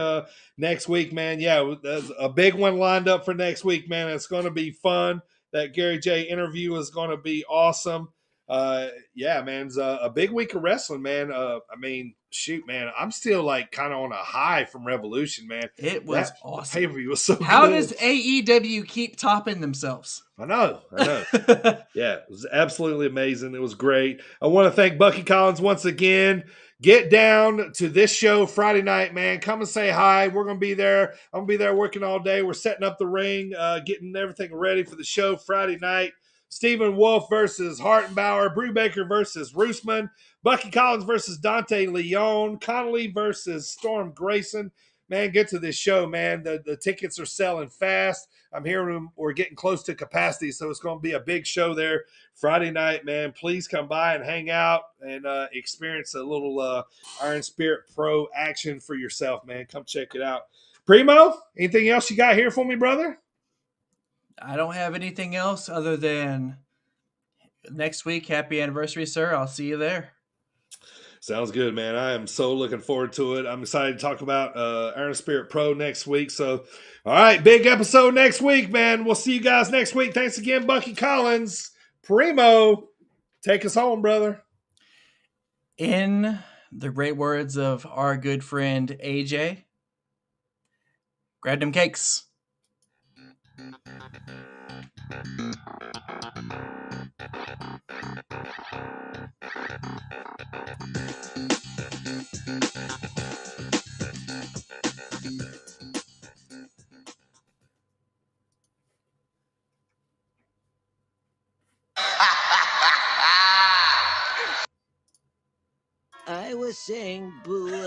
B: next week, man. Yeah, there's a big one lined up for next week, man. It's going to be fun. That Gary J interview is going to be awesome. Yeah, man, it's a big week of wrestling, man. I mean, shoot, man, I'm still like kind of on a high from Revolution, man.
A: It was awesome.
B: Pay-per-view was so
A: How
B: good.
A: does AEW keep topping themselves?
B: I know. Yeah, it was absolutely amazing. It was great. I want to thank Bucky Collins once again. Get down to this show Friday night, man. Come and say hi. We're going to be there. I'm going to be there working all day. We're setting up the ring, getting everything ready for the show Friday night. Stephen Wolf versus Hartenbauer. Brubaker versus Roosman. Bucky Collins versus Dante Leon. Connolly versus Storm Grayson. Man, get to this show, man. The tickets are selling fast. I'm hearing we're getting close to capacity, so it's going to be a big show there Friday night, man. Please come by and hang out and experience a little Iron Spirit Pro action for yourself, man. Come check it out. Primo, anything else you got here for me, brother?
A: I don't have anything else other than next week. Happy anniversary, sir. I'll see you there.
B: Sounds good, man. I am so looking forward to it. I'm excited to talk about Iron Spirit Pro next week. So, all right, big episode next week, man. We'll see you guys next week. Thanks again, Bucky Collins. Primo, take us home, brother.
A: In the great words of our good friend AJ, grab them cakes.
L: I was saying boo.